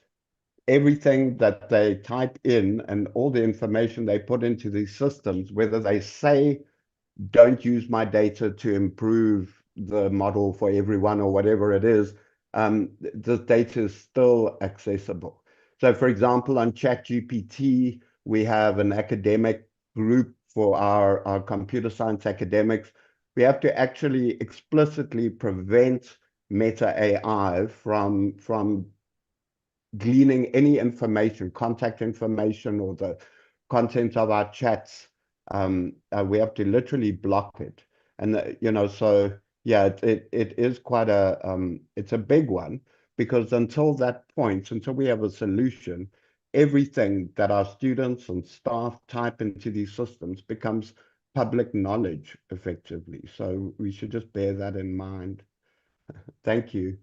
everything that they type in and all the information they put into these systems, whether they say don't use my data to improve the model for everyone or whatever it is, the data is still accessible. So for example, on ChatGPT, we have an academic group for our computer science academics. We have to actually explicitly prevent Meta AI from gleaning any information, contact information, or the content of our chats. We have to literally block it. And, so yeah, it is quite it's a big one, because until that point, until we have a solution, everything that our students and staff type into these systems becomes public knowledge effectively. So we should just bear that in mind. Thank you.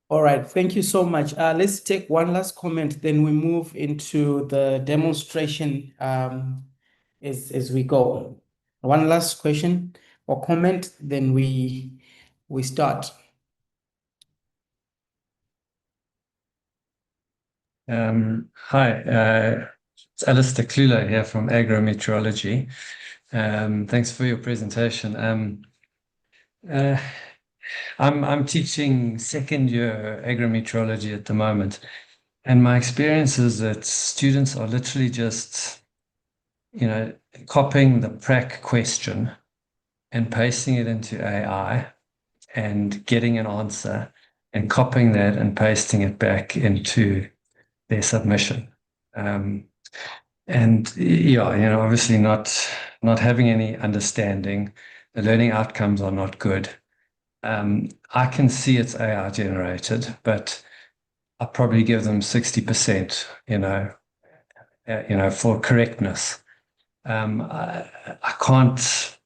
All right, thank you so much. Let's take one last comment, then we move into the demonstration as we go. One last question or comment, then we start. Hi, it's Alistair Klulo here from Agrometeorology. Thanks for your presentation. I'm teaching second year agrometeorology at the moment, and my experience is that students are literally just, copying the prac question and pasting it into AI and getting an answer and copying that and pasting it back into their submission. And yeah, obviously not having any understanding. The learning outcomes are not good. I can see it's AI generated, but I probably give them 60%, for correctness. I can't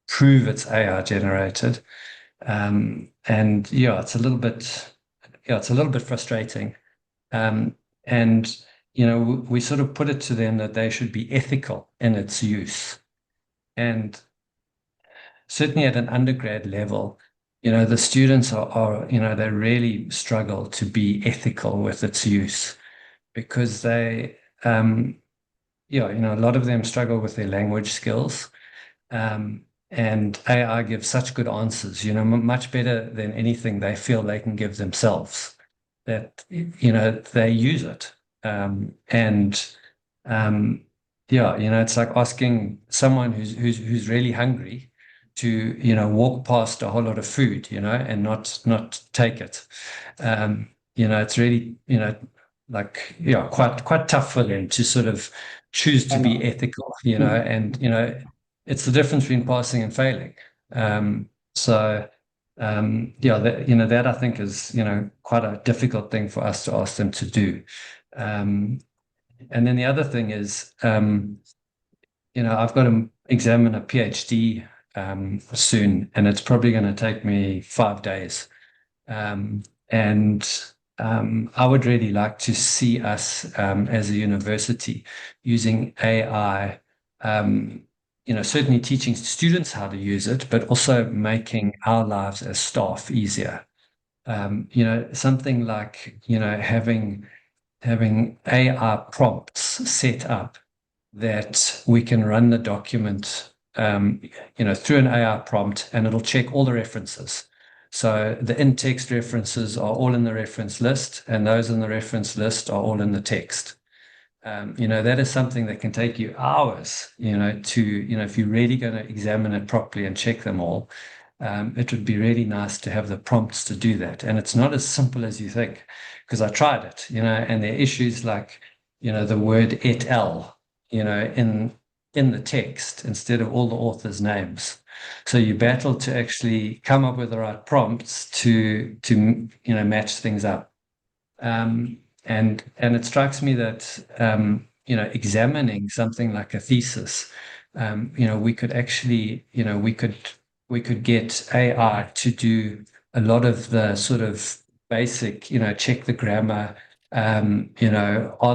prove it's AI generated. And yeah, it's a little bit frustrating. And we sort of put it to them that they should be ethical in its use. And certainly at an undergrad level, the students are they really struggle to be ethical with its use because they, a lot of them struggle with their language skills. And AI gives such good answers, much better than anything they feel they can give themselves, that, they use it. It's like asking someone who's really hungry to, walk past a whole lot of food, and not take it. It's really, quite tough for them to sort of choose to be ethical, and, it's the difference between passing and failing. That I think is, quite a difficult thing for us to ask them to do. And then the other thing is, I've got to examine a PhD soon, and it's probably going to take me 5 days. I would really like to see us as a university using AI, certainly teaching students how to use it, but also making our lives as staff easier. Something like, having AI prompts set up that we can run the document, through an AI prompt, and it'll check all the references. So the in-text references are all in the reference list, and those in the reference list are all in the text. That is something that can take you hours, if you're really going to examine it properly and check them all. It would be really nice to have the prompts to do that. And it's not as simple as you think, because I tried it, and there are issues like, the word et al, in the text instead of all the authors' names. So you battle to actually come up with the right prompts to match things up. And it strikes me that examining something like a thesis, we could actually, we could get AI to do a lot of the sort of basic, check the grammar, are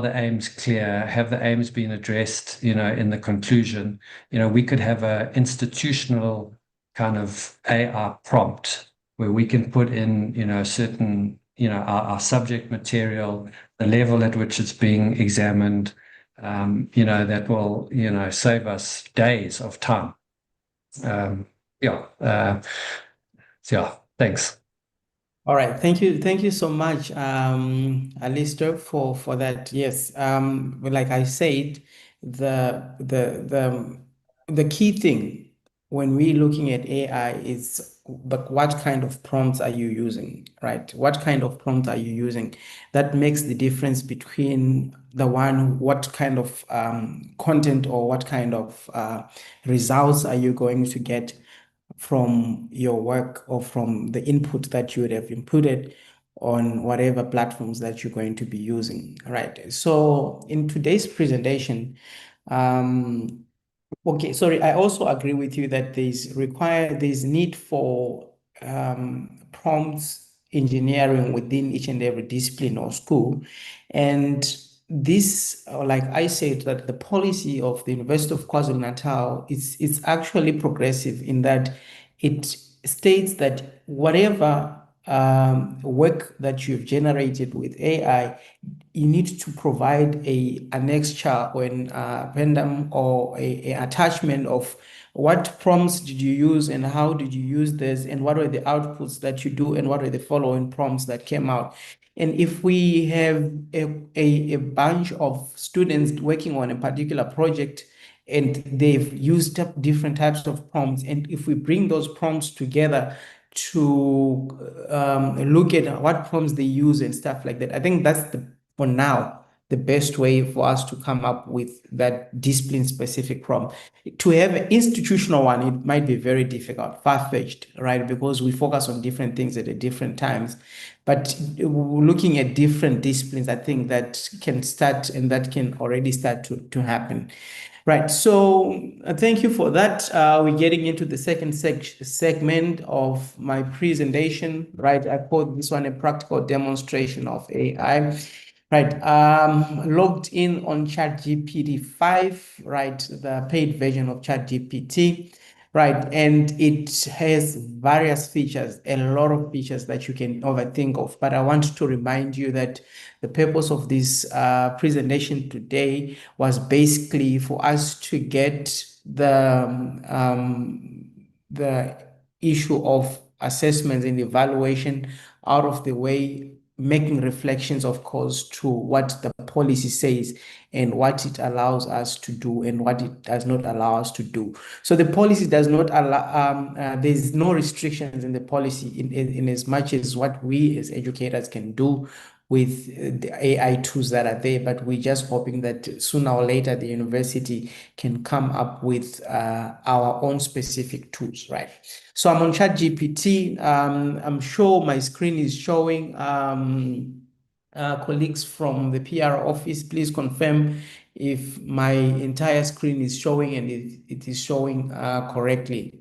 the aims clear? Have the aims been addressed, in the conclusion? We could have a institutional kind of AI prompt where we can put in, certain, our subject material, the level at which it's being examined, that will, save us days of time. Thanks. All right, thank you so much, Alistair, for that. Yes, like I said, the key thing when we're looking at AI is, but what kind of prompts are you using, right? What kind of prompts are you using? That makes the difference between what kind of content or what kind of results are you going to get from your work or from the input that you would have inputted on whatever platforms that you're going to be using, right? So in today's presentation, okay, sorry, I also agree with you that there's need for prompts engineering within each and every discipline or school. And this, like I said, that the policy of the University of KwaZulu-Natal is actually progressive in that it states that whatever work that you've generated with AI, you need to provide an extra or an addendum or a attachment of what prompts did you use and how did you use this and what were the outputs that you do and what are the following prompts that came out. And if we have a bunch of students working on a particular project and they've used up different types of prompts, and if we bring those prompts together to look at what prompts they use and stuff like that, I think that's for now, the best way for us to come up with that discipline-specific prompt. To have an institutional one, it might be very difficult, far-fetched, right? Because we focus on different things at different times. But looking at different disciplines, I think that can start and that can already start to happen. Right, so thank you for that. We're getting into the second segment of my presentation, right? I called this one a practical demonstration of AI. Right, logged in on ChatGPT 5, right, the paid version of ChatGPT, right, and it has various features, a lot of features that you can overthink of, but I want to remind you that the purpose of this presentation today was basically for us to get the issue of assessments and evaluation out of the way, making reflections, of course, to what the policy says and what it allows us to do and what it does not allow us to do. So the policy does not allow, there's no restrictions in the policy in as much as what we as educators can do with the AI tools that are there, but we're just hoping that sooner or later the university can come up with our own specific tools, right? So I'm on ChatGPT. I'm sure my screen is showing. Colleagues from the PR office, please confirm if my entire screen is showing and it is showing correctly,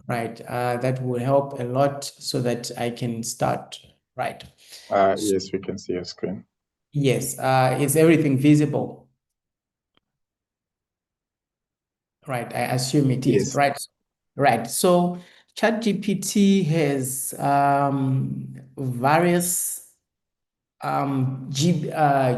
right? That will help a lot so that I can start, right? Yes, we can see your screen. Yes, is everything visible? Right, I assume it is, Yes. right? Right, so ChatGPT has various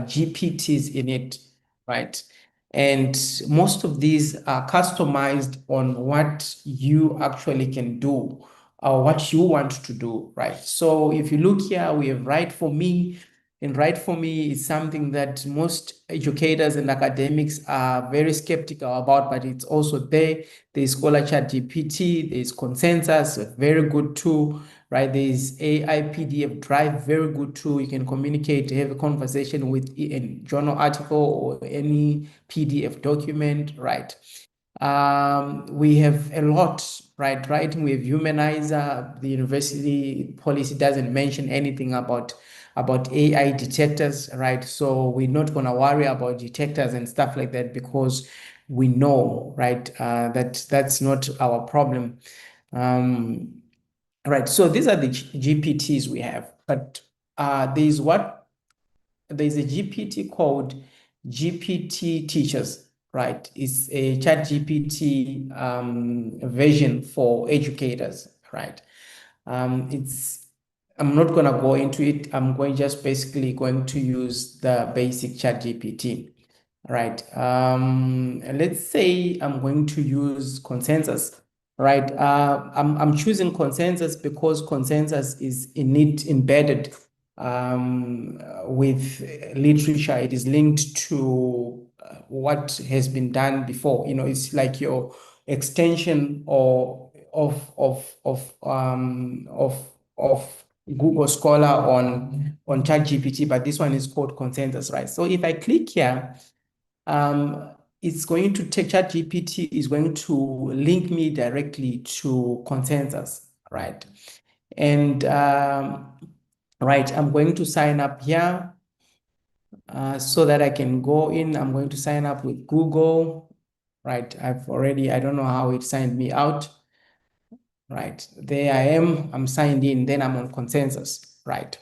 GPTs in it, right? And most of these are customized on what you actually can do or what you want to do, right? So if you look here, we have Write for Me, and Write for Me is something that most educators and academics are very skeptical about, but it's also there. There's Scholar ChatGPT, there's Consensus, a very good tool, right? There's AI PDF Drive, very good tool. You can communicate, have a conversation with a journal article or any PDF document, right? We have a lot, right? Writing, we have Humanizer. The university policy doesn't mention anything about AI detectors, right? So we're not going to worry about detectors and stuff like that because we know, right, that that's not our problem. Right, so these are the GPTs we have, but there's a GPT called GPT Teachers, right? It's a ChatGPT version for educators, right? I'm not going to go into it. I'm just basically going to use the basic ChatGPT, right? Let's say I'm going to use Consensus, right? I'm choosing Consensus because Consensus is embedded with literature. It is linked to what has been done before. You know, it's like your extension or of Google Scholar on ChatGPT, but this one is called Consensus, right? So if I click here, it's going to take ChatGPT is going to link me directly to Consensus, right? And right, I'm going to sign up here so that I can go in. I'm going to sign up with Google, right? I don't know how it signed me out. Right, there I am, I'm signed in, then I'm on Consensus, right?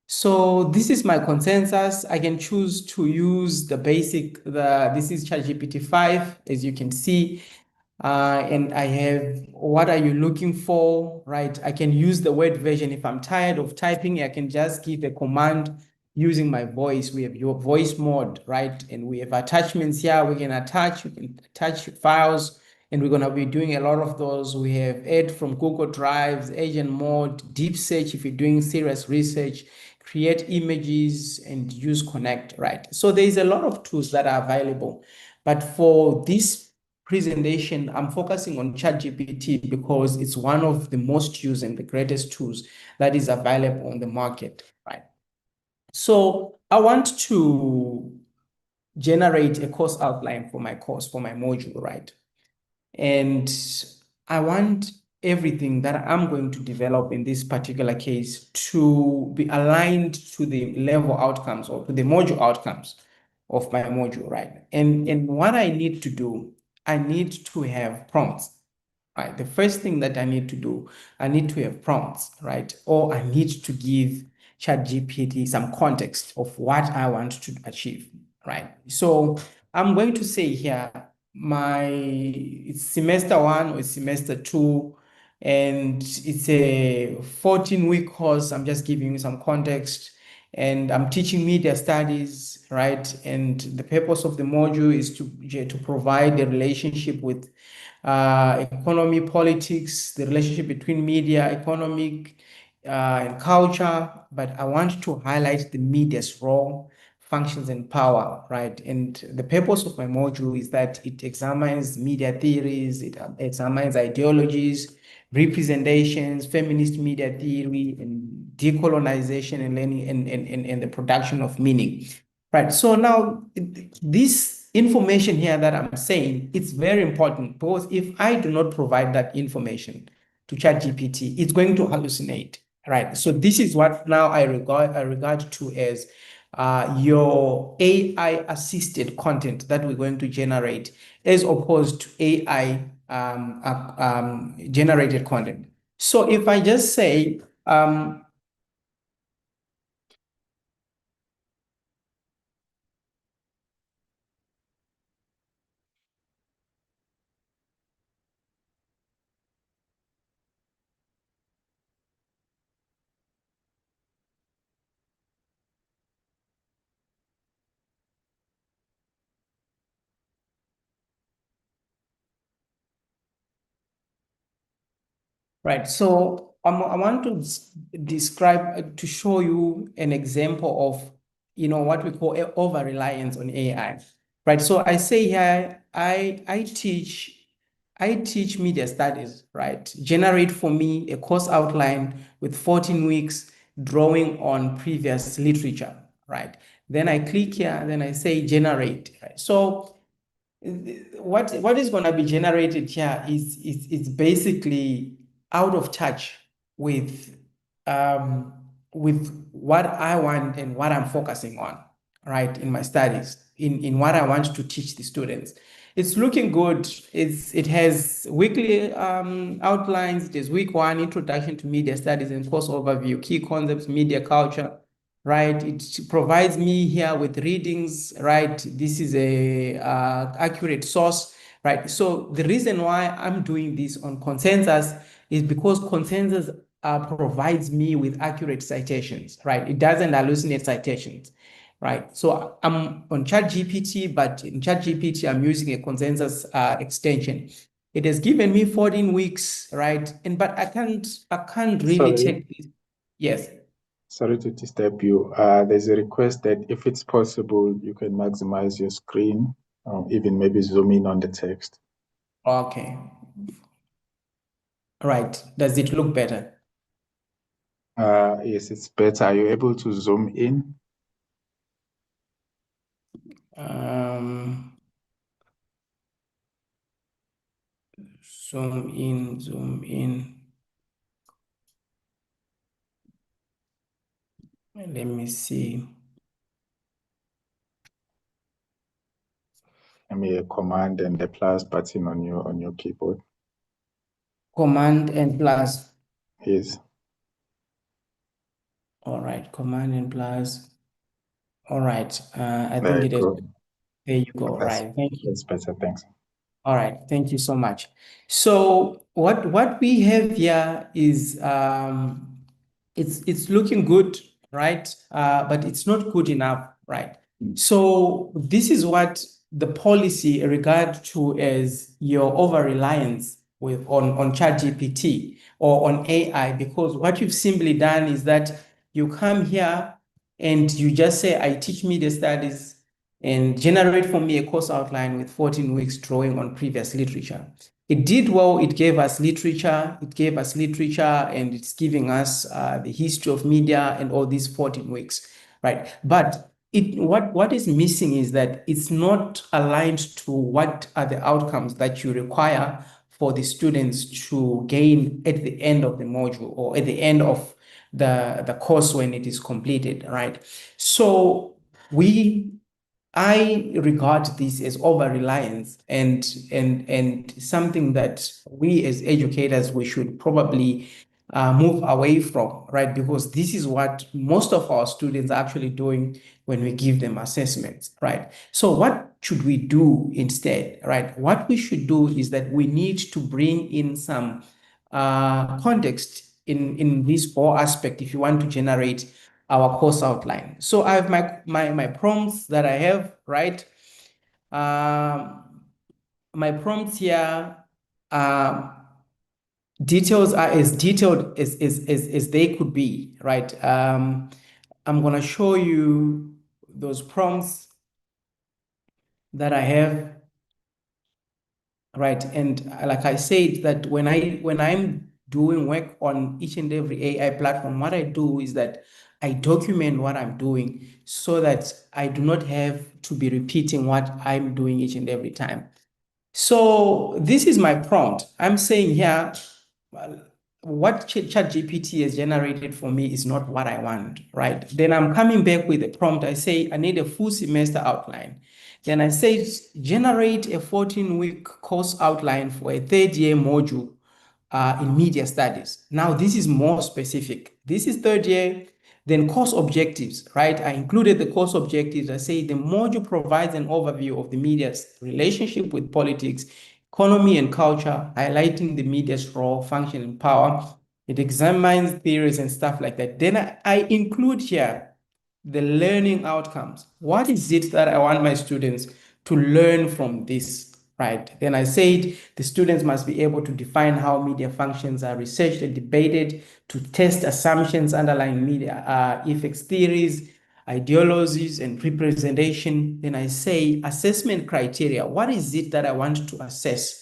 So this is my Consensus. I can choose to use the basic, this is ChatGPT 5, as you can see. And I have what are you looking for, right? I can use the word version. If I'm tired of typing, I can just give a command using my voice. We have your voice mode, right? And we have attachments here. We can attach files, and we're going to be doing a lot of those. We have add from Google Drives, agent mode, deep search if you're doing serious research, create images, and use connect, right? So there's a lot of tools that are available. But for this presentation, I'm focusing on ChatGPT because it's one of the most used and the greatest tools that is available on the market, right? So I want to generate a course outline for my course, for my module, right? And I want everything that I'm going to develop in this particular case to be aligned to the level outcomes or to the module outcomes of my module, right? And what I need to do, I need to have prompts, right? The first thing that I need to do, I need to have prompts, right? Or I need to give ChatGPT some context of what I want to achieve, right? So I'm going to say here, it's semester 1 or semester 2, and it's a 14-week course. I'm just giving you some context, and I'm teaching media studies, right? And the purpose of the module is to provide a relationship with economy, politics, the relationship between media, economic, and culture. But I want to highlight the media's role, functions, and power, right? And the purpose of my module is that it examines media theories, it examines ideologies, representations, feminist media theory, and decolonization and learning and the production of meaning. Right. So now this information here that I'm saying, it's very important because if I do not provide that information to ChatGPT, it's going to hallucinate. Right. So this is what now I regard to as your AI assisted content that we're going to generate as opposed to AI generated content. So if I just say right. So I want to describe, to show you an example of, what we call over reliance on AI. Right. So I say here, I teach media studies, right? Generate for me a course outline with 14 weeks drawing on previous literature, right? Then I click here, and then I say generate. Right? So what is going to be generated here is basically out of touch with what I want and what I'm focusing on, right, in my studies, in what I want to teach the students. It's looking good. It has weekly outlines. It is week 1, introduction to media studies and course overview, key concepts, media culture, right? It provides me here with readings, right? This is a accurate source, right? So the reason why I'm doing this on Consensus is because Consensus provides me with accurate citations, right? It doesn't hallucinate citations, right? So I'm on ChatGPT, but in ChatGPT, I'm using a Consensus extension. It has given me 14 weeks, right? But I can't really Sorry, take this. Yes. sorry to disturb you. There's a request that if it's possible, you can maximize your screen, even maybe zoom in on the text. Okay. Right. Does it look better? Yes, it's better. Are you able to zoom in? Zoom in, zoom in. Let me see. I mean, a command and the plus button on your keyboard. Command and plus. Yes. All right. Command and plus. All right. I There think you it is. go. There you go. That's Right. Thank you. that's better. Thanks. All right, thank you so much. So what we have here is it's looking good, right? But it's not good enough, right? So this is what the policy regard to as your over-reliance with on ChatGPT or on AI, because what you've simply done is that you come here and you just say, I teach media studies and generate for me a course outline with 14 weeks drawing on previous literature. It did well. It gave us literature. And it's giving us the history of media and all these 14 weeks, right? But what is missing is that it's not aligned to what are the outcomes that you require for the students to gain at the end of the module or at the end of the course when it is completed, right? So I regard this as over-reliance and something that we as educators, we should probably move away from, right? Because this is what most of our students are actually doing when we give them assessments, right? So what should we do instead, right? What we should do is that we need to bring in some context in this whole aspect if you want to generate our course outline. So I have my prompts that I have, right? My prompts here, details are as detailed as they could be, right? I'm gonna show you those prompts that I have, right? And like I said, that when I'm doing work on each and every AI platform, what I do is that I document what I'm doing so that I do not have to be repeating what I'm doing each and every time. So this is my prompt. I'm saying here, what ChatGPT has generated for me is not what I want, right? Then I'm coming back with a prompt. I say, I need a full semester outline. Then I say, generate a 14-week course outline for a third-year module in media studies. Now, this is more specific. This is third year. Then course objectives, right? I included the course objectives. I say the module provides an overview of the media's relationship with politics, economy, and culture, highlighting the media's role, function, and power. It examines theories and stuff like that. Then I include here the learning outcomes. What is it that I want my students to learn from this, right? Then I said the students must be able to define how media functions are researched and debated, to test assumptions underlying media effects theories, ideologies, and representation. Then I say assessment criteria. What is it that I want to assess?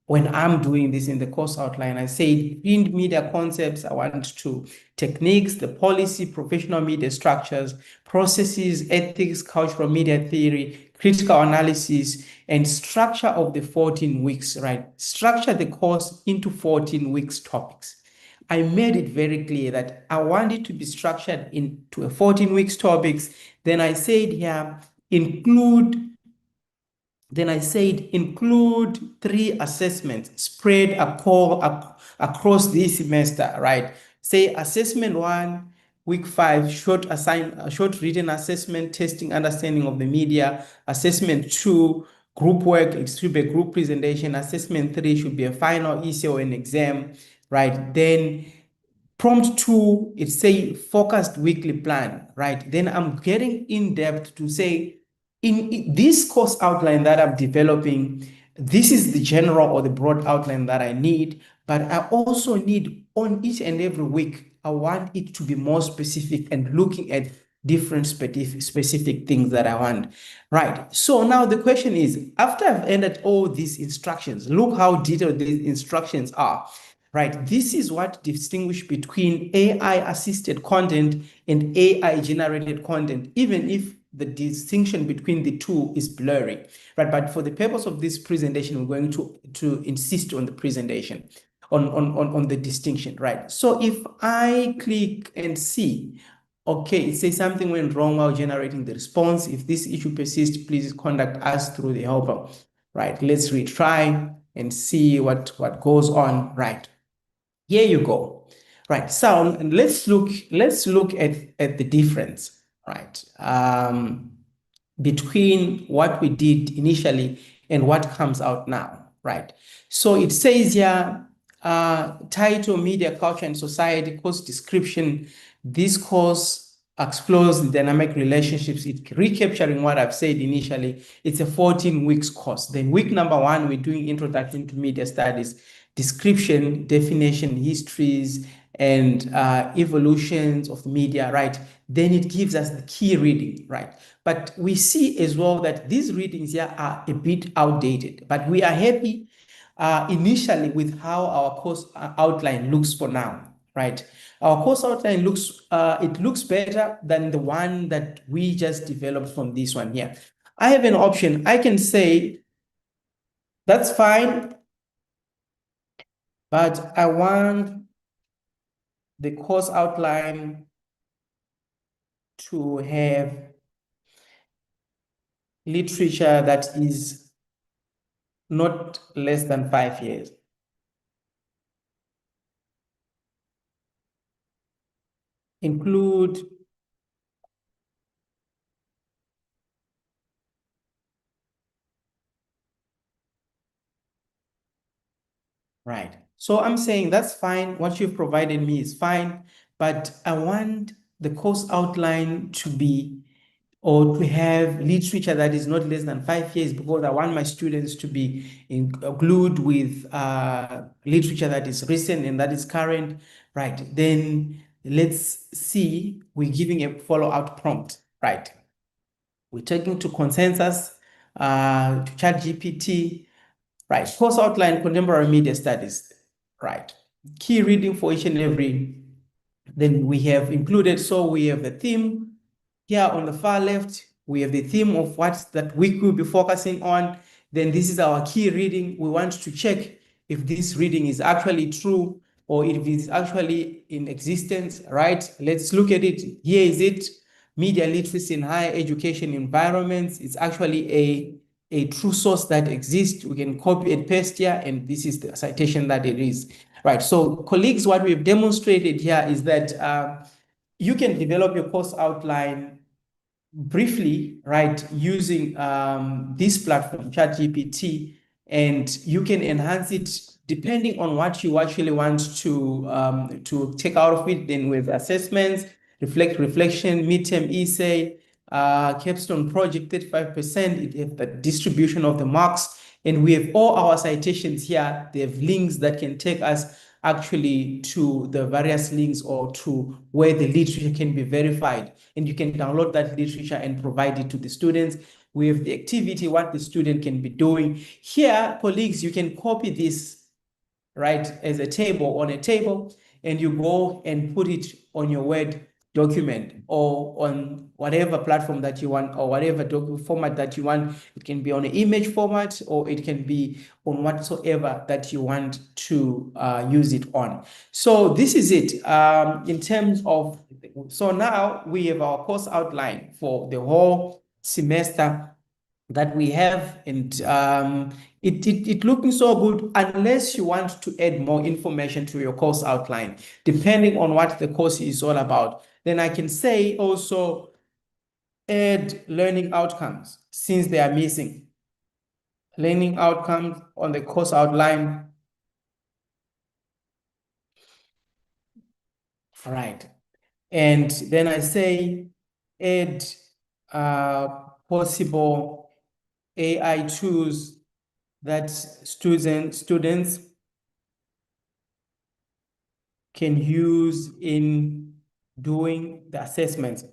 When I'm doing this in the course outline, I say print media concepts, I want to techniques, the policy, professional media structures, processes, ethics, cultural media theory, critical analysis, and structure of the 14 weeks, right? Structure the course into 14 weeks topics. I made it very clear that I want it to be structured into a 14 weeks topics. Then I said here, include 3 assessments spread across this semester, right? Say assessment 1, week 5, short written assessment, testing understanding of the media. Assessment 2, group work, it should be a group presentation. Assessment 3 should be a final essay or an exam, right? Then prompt 2, it say focused weekly plan, right? Then I'm getting in depth to say, in this course outline that I'm developing, this is the general or the broad outline that I need, but I also need on each and every week, I want it to be more specific and looking at different specific things that I want, right? So now the question is, after I've ended all these instructions, look how detailed these instructions are. Right, this is what distinguishes between AI-assisted content and AI-generated content, even if the distinction between the two is blurry, right? But for the purpose of this presentation, we're going to insist on the presentation, on the distinction, right? So if I click and see, okay, it says something went wrong while generating the response. If this issue persists, please contact us through the helper, right? Let's retry and see what goes on, right? Here you go. Right. So let's look at the difference, right? Between what we did initially and what comes out now. right? So it says here, title, media, culture, and society, course description. This course explores the dynamic relationships. It recapturing what I've said initially. It's a 14 weeks course. Then week number 1, we're doing introduction to media studies, description, definition, histories, and evolutions of the media, right? Then it gives us the key reading, right? But we see as well that these readings here are a bit outdated, but we are happy initially with how our course outline looks for now, right? Our course outline looks, it looks better than the one that we just developed from this one here. I have an option. I can say, that's fine, but I want the course outline to have literature that is not less than 5 years. Include right. So I'm saying that's fine. What you've provided me is fine, but I want the course outline to be or to have literature that is not less than 5 years, because I want my students to be glued with literature that is recent and that is current, right? Then let's see, we're giving a follow-up prompt, right? We're taking to consensus, to ChatGPT, right? Course outline, contemporary media studies, right? Key reading for each and every. Then we have included, so we have the theme here on the far left. We have the theme of what that week we'll be focusing on. Then this is our key reading. We want to check if this reading is actually true or if it's actually in existence, right? Let's look at it. Here is it. Media literacy in higher education environments. It's actually a true source that exists. We can copy and paste here, and this is the citation that it is. Right, so colleagues, what we've demonstrated here is that you can develop your course outline briefly, right, using this platform, ChatGPT, and you can enhance it depending on what you actually want to take out of it. Then with assessments, reflection, midterm essay, capstone project, 35%, it has the distribution of the marks, and we have all our citations here. They have links that can take us actually to the various links or to where the literature can be verified, and you can download that literature and provide it to the students. We have the activity, what the student can be doing. Here, colleagues, you can copy this, right, as a table on a table, and you go and put it on your Word document or on whatever platform that you want or whatever format that you want. It can be on an image format or it can be on whatsoever that you want to use it on. So this is it in terms of, so now we have our course outline for the whole semester that we have, and it looking so good, unless you want to add more information to your course outline, depending on what the course is all about. Then I can say also add learning outcomes, since they are missing. Learning outcomes on the course outline. Right. And then I say add possible AI tools that students can use in doing the assessments.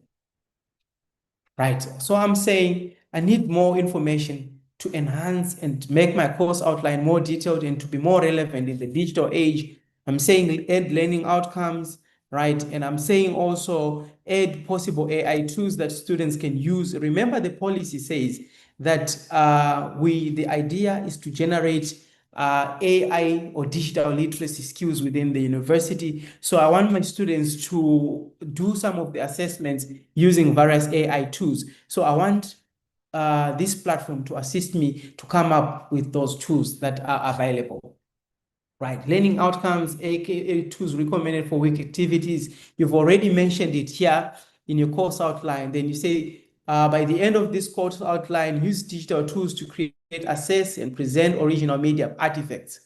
Right. So I'm saying I need more information to enhance and make my course outline more detailed and to be more relevant in the digital age. I'm saying add learning outcomes, right? And I'm saying also add possible AI tools that students can use. Remember, the policy says that the idea is to generate AI or digital literacy skills within the university. So I want my students to do some of the assessments using various AI tools. So I want this platform to assist me to come up with those tools that are available. Right, learning outcomes, aka tools recommended for week activities. You've already mentioned it here in your course outline. Then you say by the end of this course outline, use digital tools to create, assess, and present original media artifacts,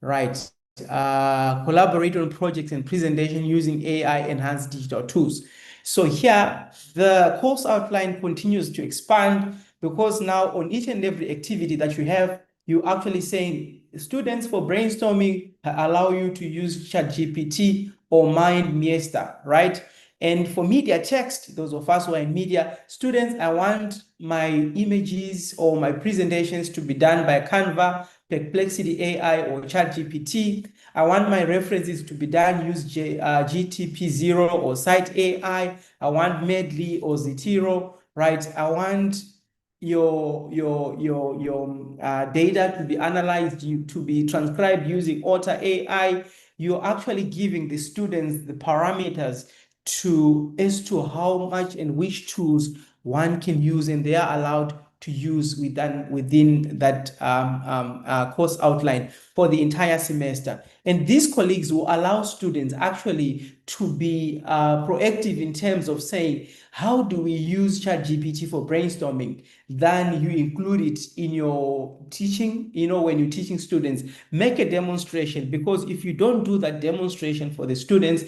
right? Collaborate on projects and presentation using AI-enhanced digital tools. So here, the course outline continues to expand because now on each and every activity that you have, you actually saying students for brainstorming allow you to use ChatGPT or MindMeister, right? And for media text, those of us who are in media, students, I want my images or my presentations to be done by Canva, Perplexity AI, or ChatGPT. I want my references to be done, use GTP0 or Site AI. I want Medley or Zotero, right? I want your data to be analyzed, to be transcribed using Otter AI. You're actually giving the students the parameters as to how much and which tools one can use, and they are allowed to use within that course outline for the entire semester. And these colleagues will allow students actually to be proactive in terms of saying, how do we use ChatGPT for brainstorming? Then you include it in your teaching. When you're teaching students, make a demonstration, because if you don't do that demonstration for the students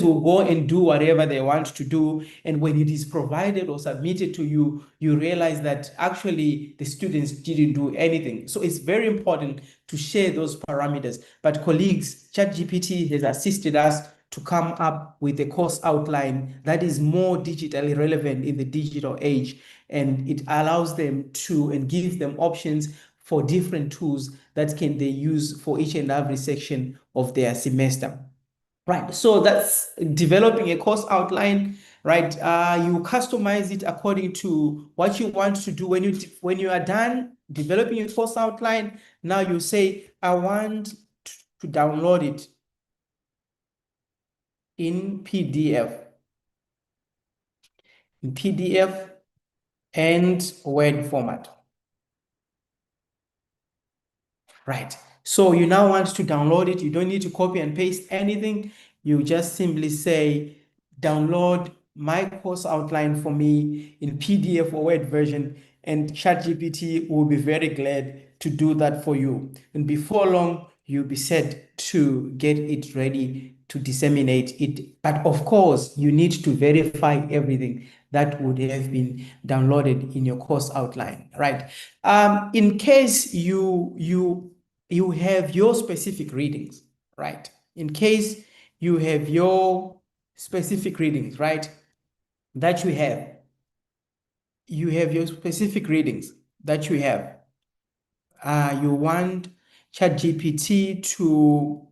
will go and do whatever they want to do. And when it is provided or submitted to you, you realize that actually the students didn't do anything. So it's very important to share those parameters. But colleagues, ChatGPT has assisted us to come up with a course outline that is more digitally relevant in the digital age. And it allows them to and gives them options for different tools that can they use for each and every section of their semester. Right, so that's developing a course outline, right? You customize it according to what you want to do. When you are done developing a course outline, now you say, I want to download it in PDF, and Word format. Right. So you now want to download it. You don't need to copy and paste anything. You just simply say, download my course outline for me in PDF or Word version, and ChatGPT will be very glad to do that for you. And before long, you'll be set to get it ready to disseminate it. But of course, you need to verify everything that would have been downloaded in your course outline, right? In case you have your specific readings, right? In case you have your specific readings, right? That you have your specific readings that you have. You want ChatGPT to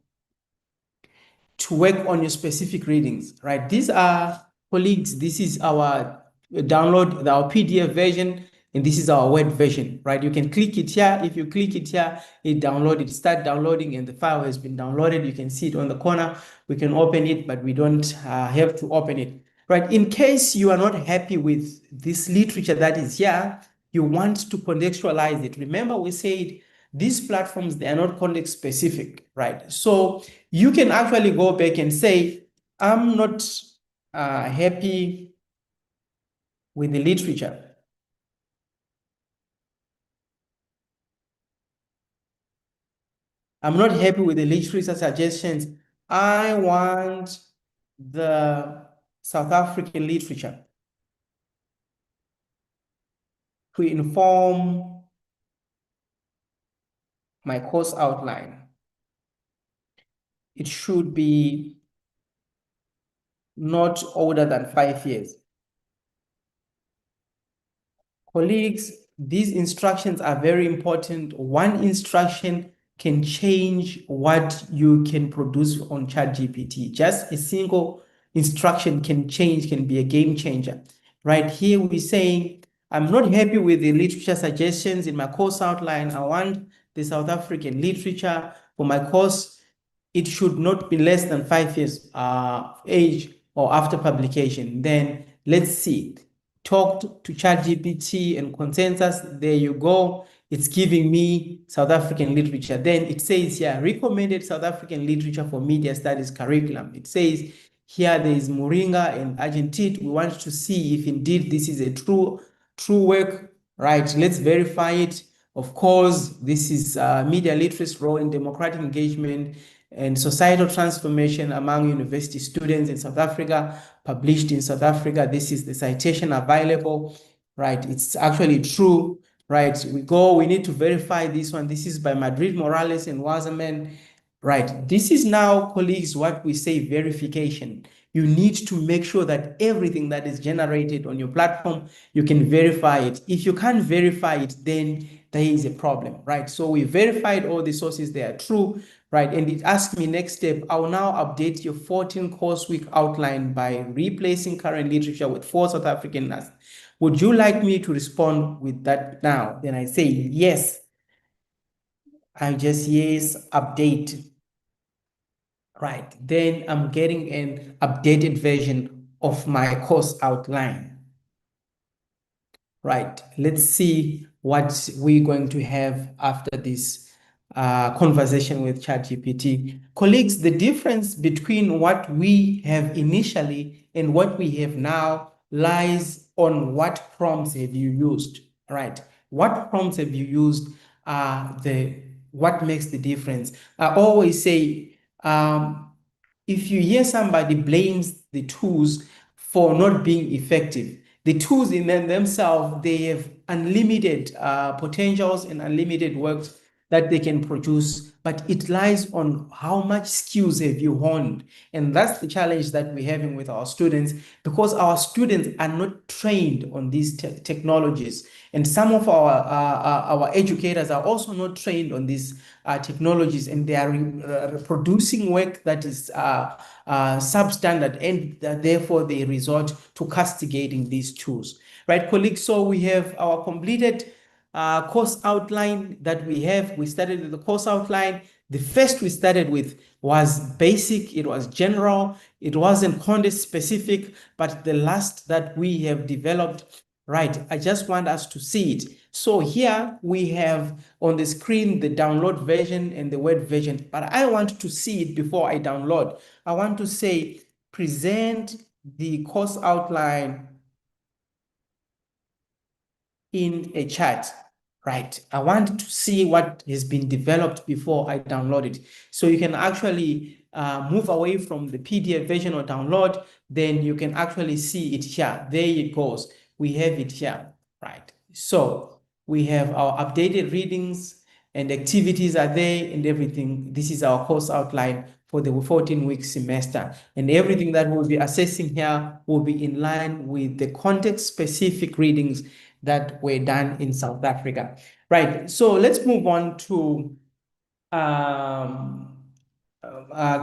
work on your specific readings, right? These are colleagues. This is our download, our PDF version, and this is our Word version, right? You can click it here. If you click it here, it download it, start downloading, and the file has been downloaded. You can see it on the corner. We can open it, but we don't have to open it, right? In case you are not happy with this literature that is here, you want to contextualize it. Remember, we said these platforms, they are not context specific, right? So you can actually go back and say, I'm not happy with the literature. I'm not happy with the literature suggestions. I want the South African literature to inform my course outline. It should be not older than 5 years. Colleagues, these instructions are very important. One instruction can change what you can produce on ChatGPT. Just a single instruction can be a game changer. Right here, we're saying, I'm not happy with the literature suggestions in my course outline. I want the South African literature for my course. It should not be less than 5 years age or after publication. Then let's see. Talked to ChatGPT and consensus. There you go. It's giving me South African literature. Then it says here, recommended South African literature for media studies curriculum. It says, Here there is Moringa and Argentit. We want to see if indeed this is a true work, right? Let's verify it. Of course, this is media literacy role in democratic engagement and societal transformation among university students in South Africa, published in South Africa. This is the citation available, right? It's actually true, right? We need to verify this one. This is by Madrid Morales and Wasserman, right? This is now, colleagues, what we say verification. You need to make sure that everything that is generated on your platform, you can verify it. If you can't verify it, then there is a problem, right? So we verified all the sources, they are true, right? And it asks me next step, I will now update your 14 course week outline by replacing current literature with 4 South African. Would you like me to respond with that now? Then I say, yes. I just, yes, update. Right, then I'm getting an updated version of my course outline. Right, let's see what we're going to have after this conversation with ChatGPT. Colleagues, the difference between what we have initially and what we have now lies on what prompts have you used, right? What prompts have you used what makes the difference. I always say, if you hear somebody blames the tools for not being effective, the tools in themselves, they have unlimited potentials and unlimited works that they can produce, but it lies on how much skills have you honed. And that's the challenge that we're having with our students, because our students are not trained on these technologies. And some of our educators are also not trained on these technologies, and they are producing work that is substandard, and therefore they resort to castigating these tools. Right, colleagues? So we have our completed course outline that we have. We started with the course outline. The first we started with was basic, it was general, it wasn't content specific, but the last that we have developed, right, I just want us to see it. So here we have on the screen the download version and the Word version, but I want to see it before I download. I want to say, present the course outline in a chat, right? I want to see what has been developed before I download it. So you can actually move away from the PDF version or download, then you can actually see it here. There it goes. We have it here, right? So we have our updated readings and activities are there and everything. This is our course outline for the 14-week semester. And everything that we'll be assessing here will be in line with the context-specific readings that were done in South Africa. Right, so let's move on to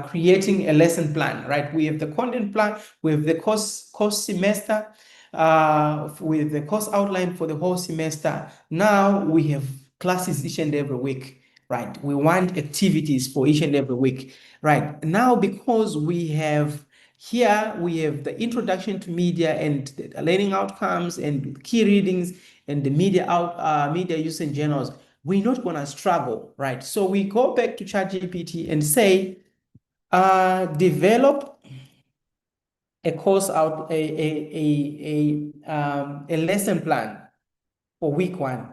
creating a lesson plan, right? We have the content plan, we have the course semester, with the course outline for the whole semester. Now we have classes each and every week, right? We want activities for each and every week, right? Now, because we have here, we have the introduction to media and the learning outcomes and key readings and the media use and journals, we're not going to struggle, right? So we go back to ChatGPT and say, develop a course out, a lesson plan for week 1,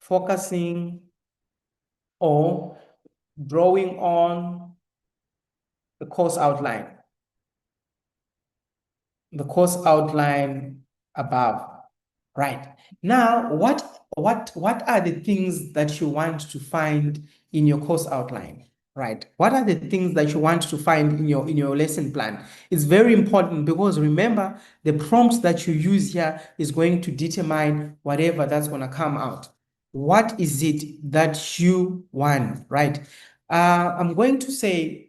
focusing or drawing on the course outline above. Right. Now, what are the things that you want to find in your course outline? Right. What are the things that you want to find in your lesson plan? It's very important, because remember, the prompts that you use here is going to determine whatever that's going to come out. What is it that you want? Right. I'm going to say,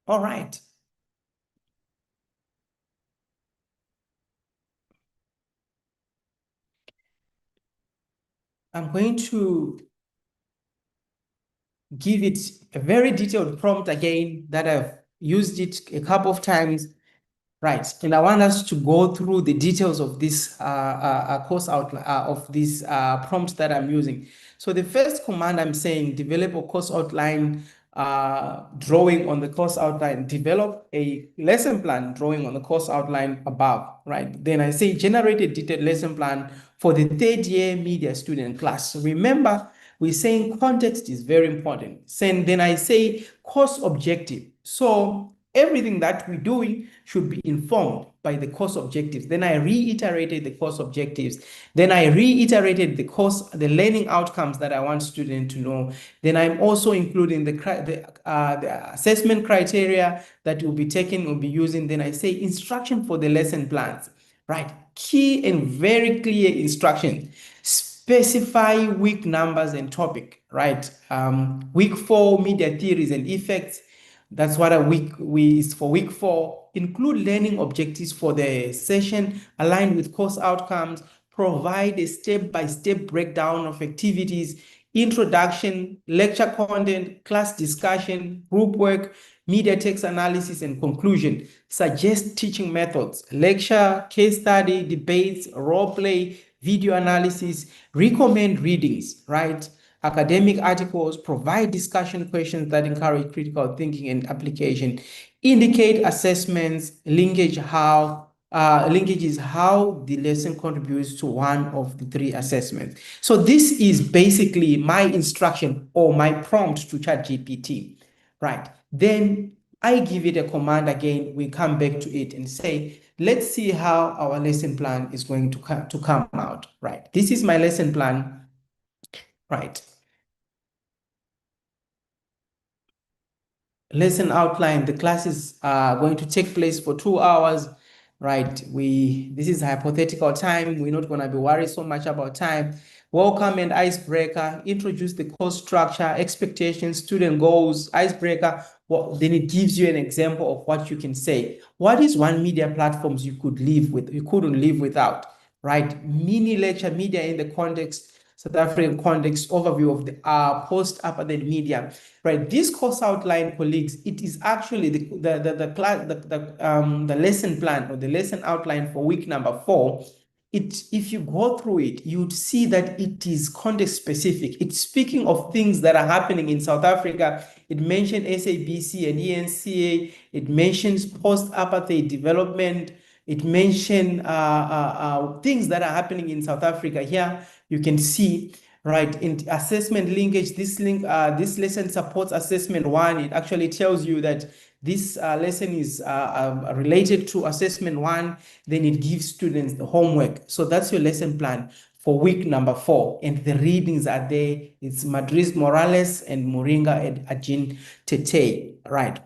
all right. I'm going to give it a very detailed prompt again that I've used it a couple of times, right? And I want us to go through the details of this course outline of this prompt that I'm using. So the first command I'm saying, develop a course outline drawing on the course outline, develop a lesson plan drawing on the course outline above, right? Then I say generate a detailed lesson plan for the third year media student class. Remember, we're saying context is very important. Then I say course objective. So everything that we're doing should be informed by the course objectives. Then I reiterated the course objectives. Then I reiterated the learning outcomes that I want students to know. Then I'm also including the assessment criteria that will be taken, will be using. Then I say instruction for the lesson plans, right? Key and very clear instruction. Specify week numbers and topic, right? Week 4, media theories and effects. That's what a week is for week 4. Include learning objectives for the session aligned with course outcomes. Provide a step-by-step breakdown of activities, introduction, lecture content, class discussion, group work, media text analysis, and conclusion. Suggest teaching methods, lecture, case study, debates, role play, video analysis. Recommend readings, right? Academic articles, provide discussion questions that encourage critical thinking and application, indicate assessments, linkages how the lesson contributes to one of the 3 assessments. So this is basically my instruction or my prompt to ChatGPT, right? Then I give it a command again, we come back to it and say, let's see how our lesson plan is going to come out, right? This is my lesson plan, right? Lesson outline, the classes are going to take place for 2 hours, right? This is hypothetical time. We're not going to be worried so much about time. Welcome and icebreaker, introduce the course structure, expectations, student goals, icebreaker. Well, then it gives you an example of what you can say. What is one media platforms you couldn't live without, right? Mini lecture, media in the context, South African context, overview of the post-apartheid media, right? This course outline, colleagues, it is actually the lesson plan or the lesson outline for week number 4. If you go through it, you'd see that it is context specific. It's speaking of things that are happening in South Africa. It mentioned SABC and ENCA. It mentions post-apartheid development. It mentioned things that are happening in South Africa. Here you can see, right, in assessment linkage, this lesson supports assessment 1. It actually tells you that this lesson is related to assessment 1. Then it gives students the homework. So that's your lesson plan for week number 4. And the readings are there. It's Madris Morales and Moringa and Ajin Tete, right?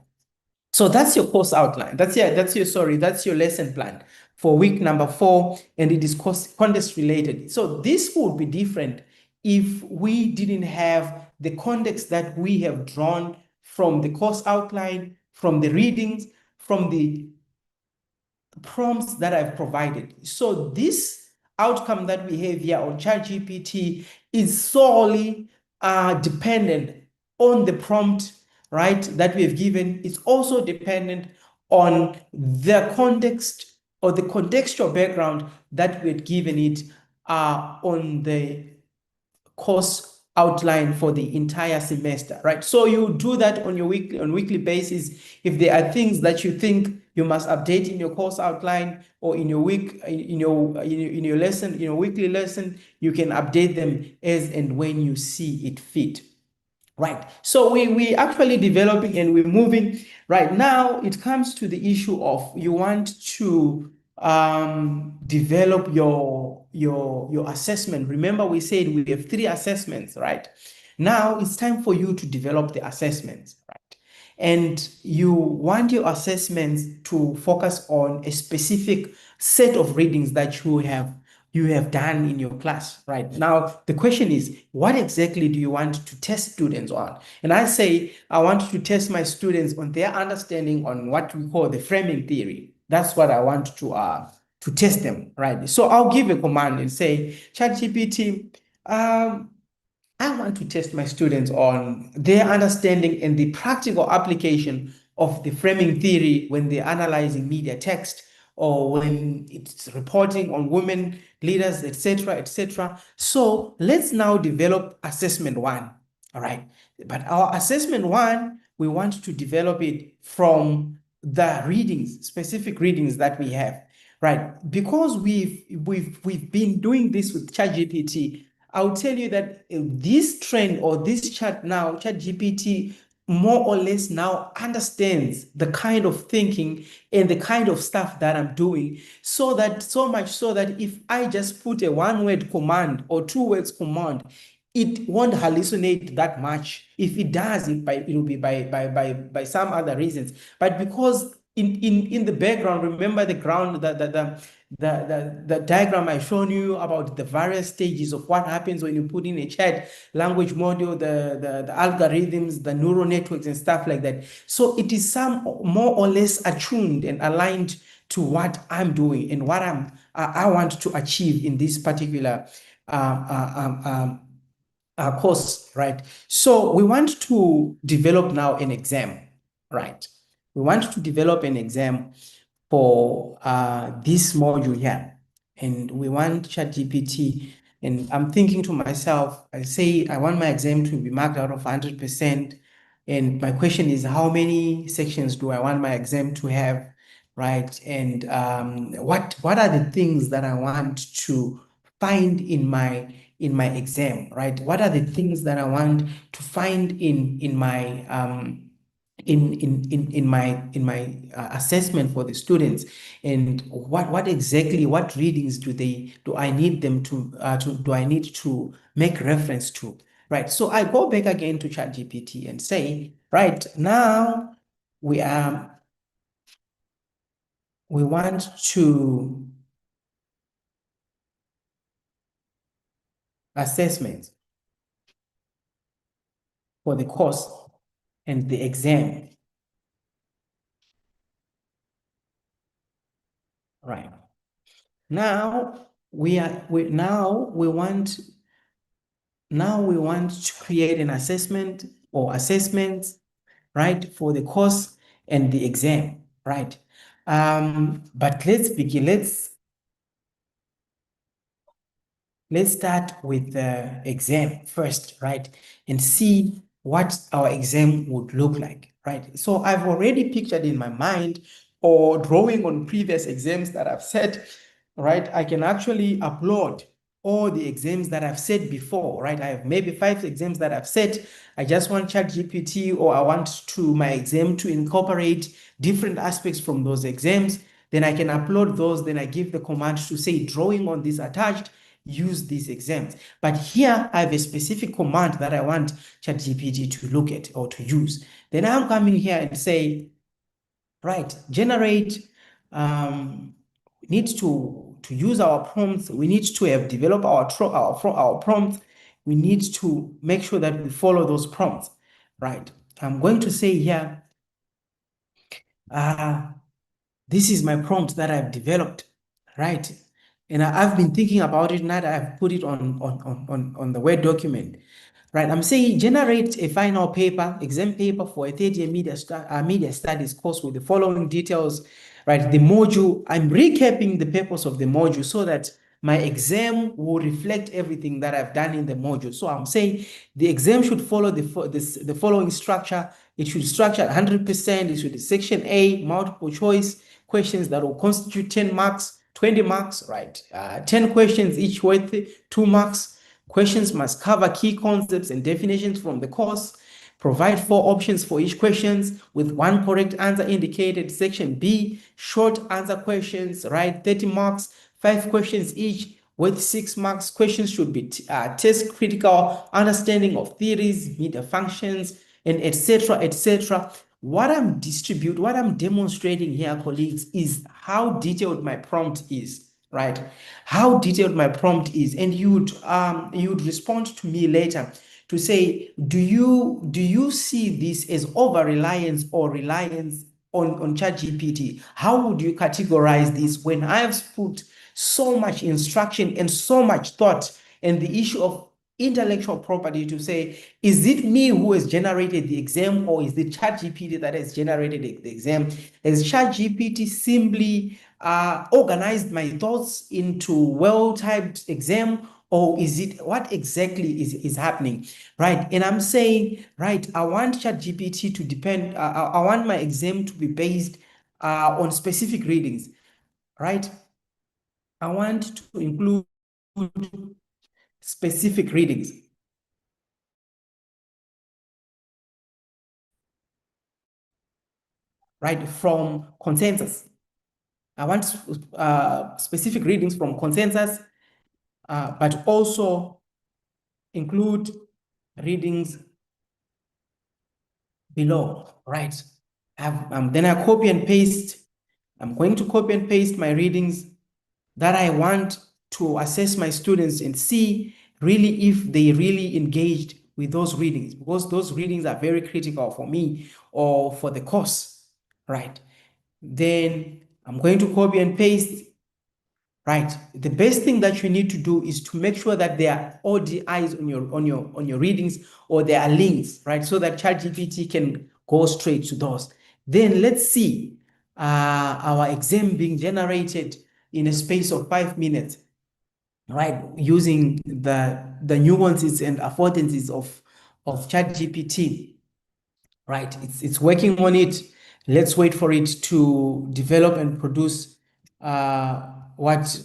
So that's your course outline. That's your lesson plan for week number 4, and it is context related. So this would be different if we didn't have the context that we have drawn from the course outline, from the readings, from the prompts that I've provided. So this outcome that we have here on ChatGPT is solely dependent on the prompt, right, that we have given. It's also dependent on the context or the contextual background that we had given it on the course outline for the entire semester, right? So you do that on your weekly basis. If there are things that you think you must update in your course outline or in your lesson, weekly lesson, you can update them as and when you see it fit. Right. So we actually developing and we're moving. Right now, it comes to the issue of you want to develop your assessment. Remember, we said we have 3 assessments, right? Now it's time for you to develop the assessments, right? And you want your assessments to focus on a specific set of readings that you have done in your class, right? Now, the question is, what exactly do you want to test students on? And I say, I want to test my students on their understanding on what we call the framing theory. That's what I want to test them, right? So I'll give a command and say, ChatGPT, I want to test my students on their understanding and the practical application of the framing theory when they're analyzing media text or when it's reporting on women leaders, etc., etc. So let's now develop assessment 1. All right. But our assessment one, we want to develop it from the readings, specific readings that we have, right? Because we've been doing this with ChatGPT. I'll tell you that this trend or this chart now, ChatGPT more or less now understands the kind of thinking and the kind of stuff that I'm doing, so much so that if I just put a one-word command or two words command, it won't hallucinate that much. If it does, it will be by some other reasons. But because in the background, remember the diagram I shown you about the various stages of what happens when you put in a chat language module, the algorithms, the neural networks and stuff like that. So it is some more or less attuned and aligned to what I'm doing and what I want to achieve in this particular course, right? So we want to develop now an exam, right? We want to develop an exam for this module here, and we want ChatGPT. And I'm thinking to myself, I say I want my exam to be marked out of 100%. And my question is, how many sections do I want my exam to have, right? And what are the things that I want to find in my exam, right? What are the things that I want to find in my assessment for the students, and what exactly, what readings do I need them to do I need to make reference to, right? So I go back again to ChatGPT and say, right now we want to assessment for the course and the exam, right? Now we want to create an assessment or assessments, right, for the course and the exam, right? But let's begin. Let's start with the exam first, right? And see what our exam would look like, right? So I've already pictured in my mind, or drawing on previous exams that I've set, right? I can actually upload all the exams that I've set before, right? I have maybe 5 exams that I've set. I just want ChatGPT, or I want my exam to incorporate different aspects from those exams. Then I can upload those. Then I give the command to say, drawing on this attached, use these exams. But here I have a specific command that I want ChatGPT to look at or to use. Then I'm coming here and say, right, generate, need to use our prompts. We need to have developed our prompts. We need to make sure that we follow those prompts, right? I'm going to say here, this is my prompt that I've developed, right? And I've been thinking about it, now that I've put it on the Word document, right? I'm saying generate a final paper, exam paper for a third-year media studies course with the following details, right? The module, I'm recapping the purpose of the module so that my exam will reflect everything that I've done in the module. So I'm saying the exam should follow the following structure. It should structure 100%. It should be section A, multiple choice questions that will constitute 10 marks, 20 marks, right? 10 questions, each worth 2 marks. Questions must cover key concepts and definitions from the course. Provide 4 options for each questions with 1 correct answer indicated. Section B, short answer questions, right? 30 marks, 5 questions each with 6 marks. Questions should be test critical understanding of theories, media functions, and etc., etc. What I'm demonstrating here, colleagues, is how detailed my prompt is, right? How detailed my prompt is, and you'd respond to me later to say, do you see this as over-reliance or reliance on ChatGPT? How would you categorize this when I've put so much instruction and so much thought and the issue of intellectual property to say, is it me who has generated the exam, or is it ChatGPT that has generated the exam? Has ChatGPT simply organized my thoughts into well-typed exam, or is it, what exactly is happening, right? And I'm saying, right, I want ChatGPT to depend, I want my exam to be based on specific readings, right? I want to include specific readings. Right, from consensus. I want specific readings from consensus, but also include readings below, right? Then I copy and paste. I'm going to copy and paste my readings that I want to assess my students and see really if they really engaged with those readings, because those readings are very critical for me or for the course, right? Then I'm going to copy and paste, right? The best thing that you need to do is to make sure that there are ODIs on your readings, or there are links, right? So that ChatGPT can go straight to those. Then let's see our exam being generated in a space of 5 minutes, right? Using the nuances and affordances of ChatGPT. Right, it's working on it. Let's wait for it to develop and produce what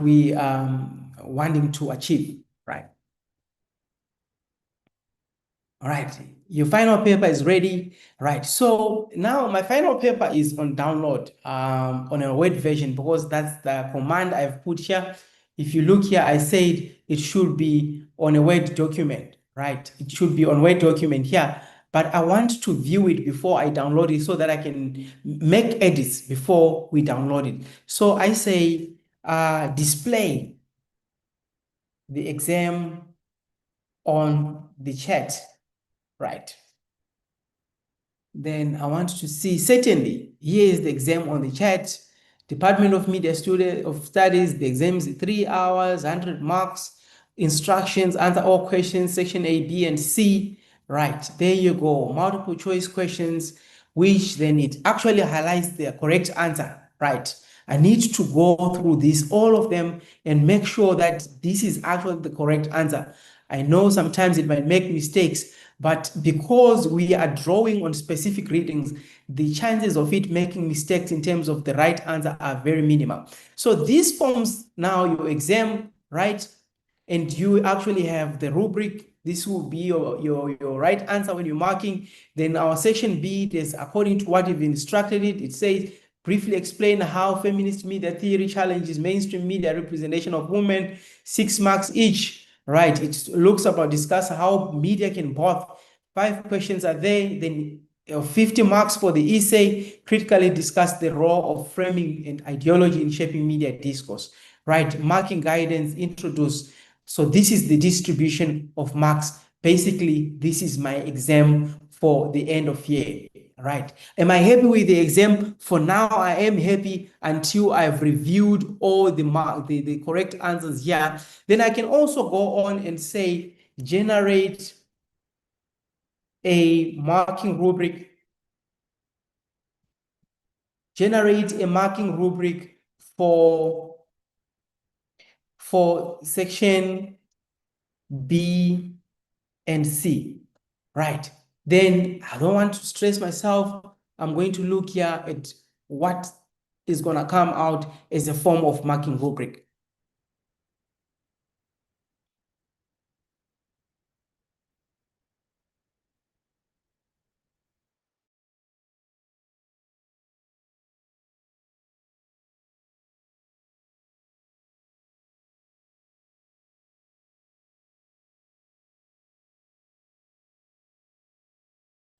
we wanting to achieve, right? All right, your final paper is ready, right? So now my final paper is on download on a Word version, because that's the command I've put here. If you look here, I said it should be on a Word document, right? It should be on Word document here, but I want to view it before I download it so that I can make edits before we download it. So I say display the exam on the chat, right? Then I want to see, certainly, here is the exam on the chat. Department of Media Studies, the exam is 3 hours, 100 marks, instructions, answer all questions, section A, B, and C. Right, there you go, multiple choice questions, which then it actually highlights the correct answer, right? I need to go through this, all of them, and make sure that this is actually the correct answer. I know sometimes it might make mistakes, but because we are drawing on specific readings, the chances of it making mistakes in terms of the right answer are very minimal. So this forms now your exam, right? And you actually have the rubric. This will be your right answer when you're marking. Then our section B is according to what you've instructed it. It says, briefly explain how feminist media theory challenges mainstream media representation of women, 6 marks each, right? It looks about discuss how media can both. 5 questions are there. Then 50 marks for the essay, critically discuss the role of framing and ideology in shaping media discourse, right? Marking guidance, introduce. So this is the distribution of marks. Basically, this is my exam for the end of year, right? Am I happy with the exam? For now, I am happy until I've reviewed all the correct answers here. Then I can also go on and say, generate a marking rubric. Generate a marking rubric for section B and C, right? Then I don't want to stress myself. I'm going to look here at what is going to come out as a form of marking rubric.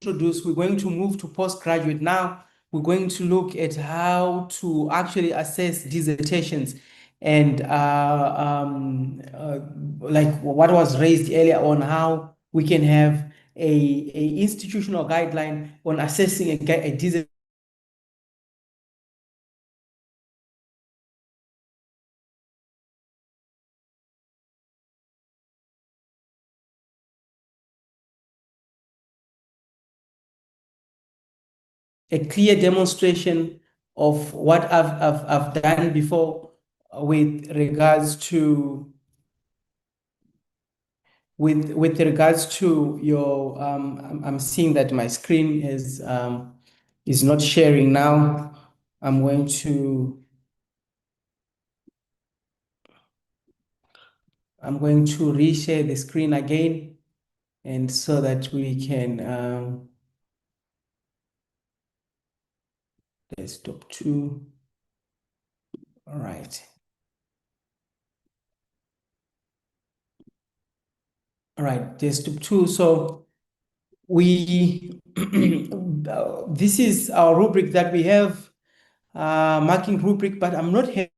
We're going to move to postgraduate now. We're going to look at how to actually assess dissertations and like what was raised earlier on, how we can have a institutional guideline on assessing a dissertation. A clear demonstration of what I've done before, with regards to your I'm seeing that my screen is not sharing now. I'm going to reshare the screen again, and so that we can desktop 2. All right. All right, desktop 2. So we this is our rubric that we have, marking rubric, but I'm not happy.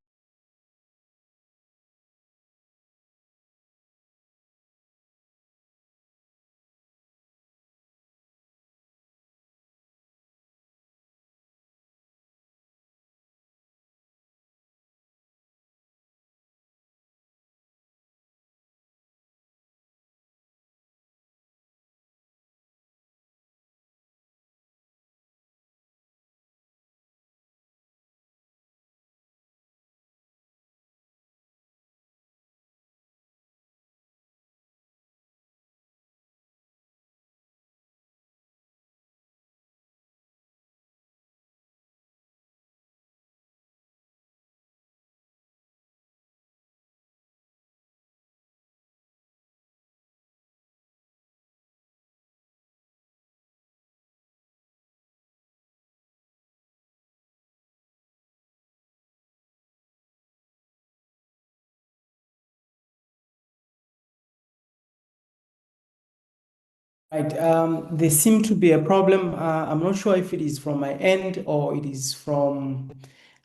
Right, there seemed to be a problem. I'm not sure if it is from my end or it is from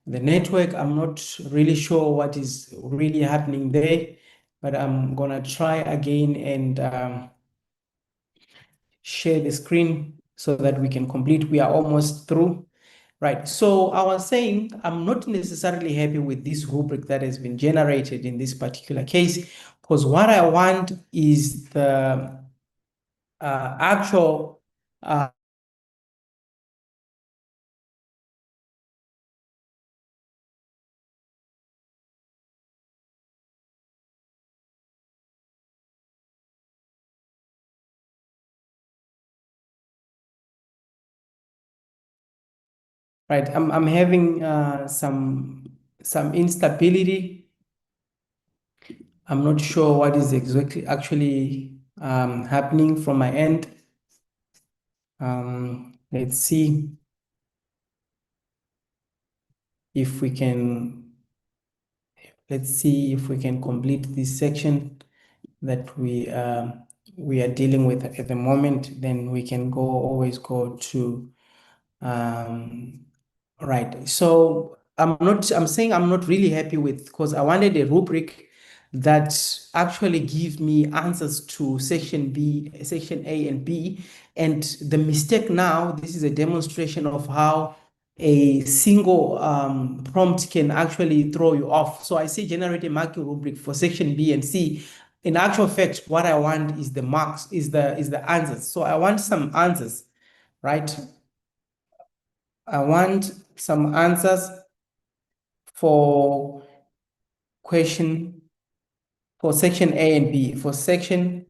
the network. I'm not really sure what is really happening there, but I'm gonna try again and share the screen so that we can complete. We are almost through. Right, so I was saying I'm not necessarily happy with this rubric that has been generated in this particular case, because what I want is the actual right, I'm having some instability. I'm not sure what is exactly actually happening from my end. Let's see if we can. Let's see if we can complete this section that we are dealing with at the moment. Then we can always go to right. So I'm saying I'm not really happy with, because I wanted a rubric that actually gives me answers to section A and B. And the mistake now, this is a demonstration of how a single prompt can actually throw you off. So I say generate a marking rubric for section B and C. In actual fact, what I want is the marks, is the answers. So I want some answers, right? I want some answers for section A and B, for section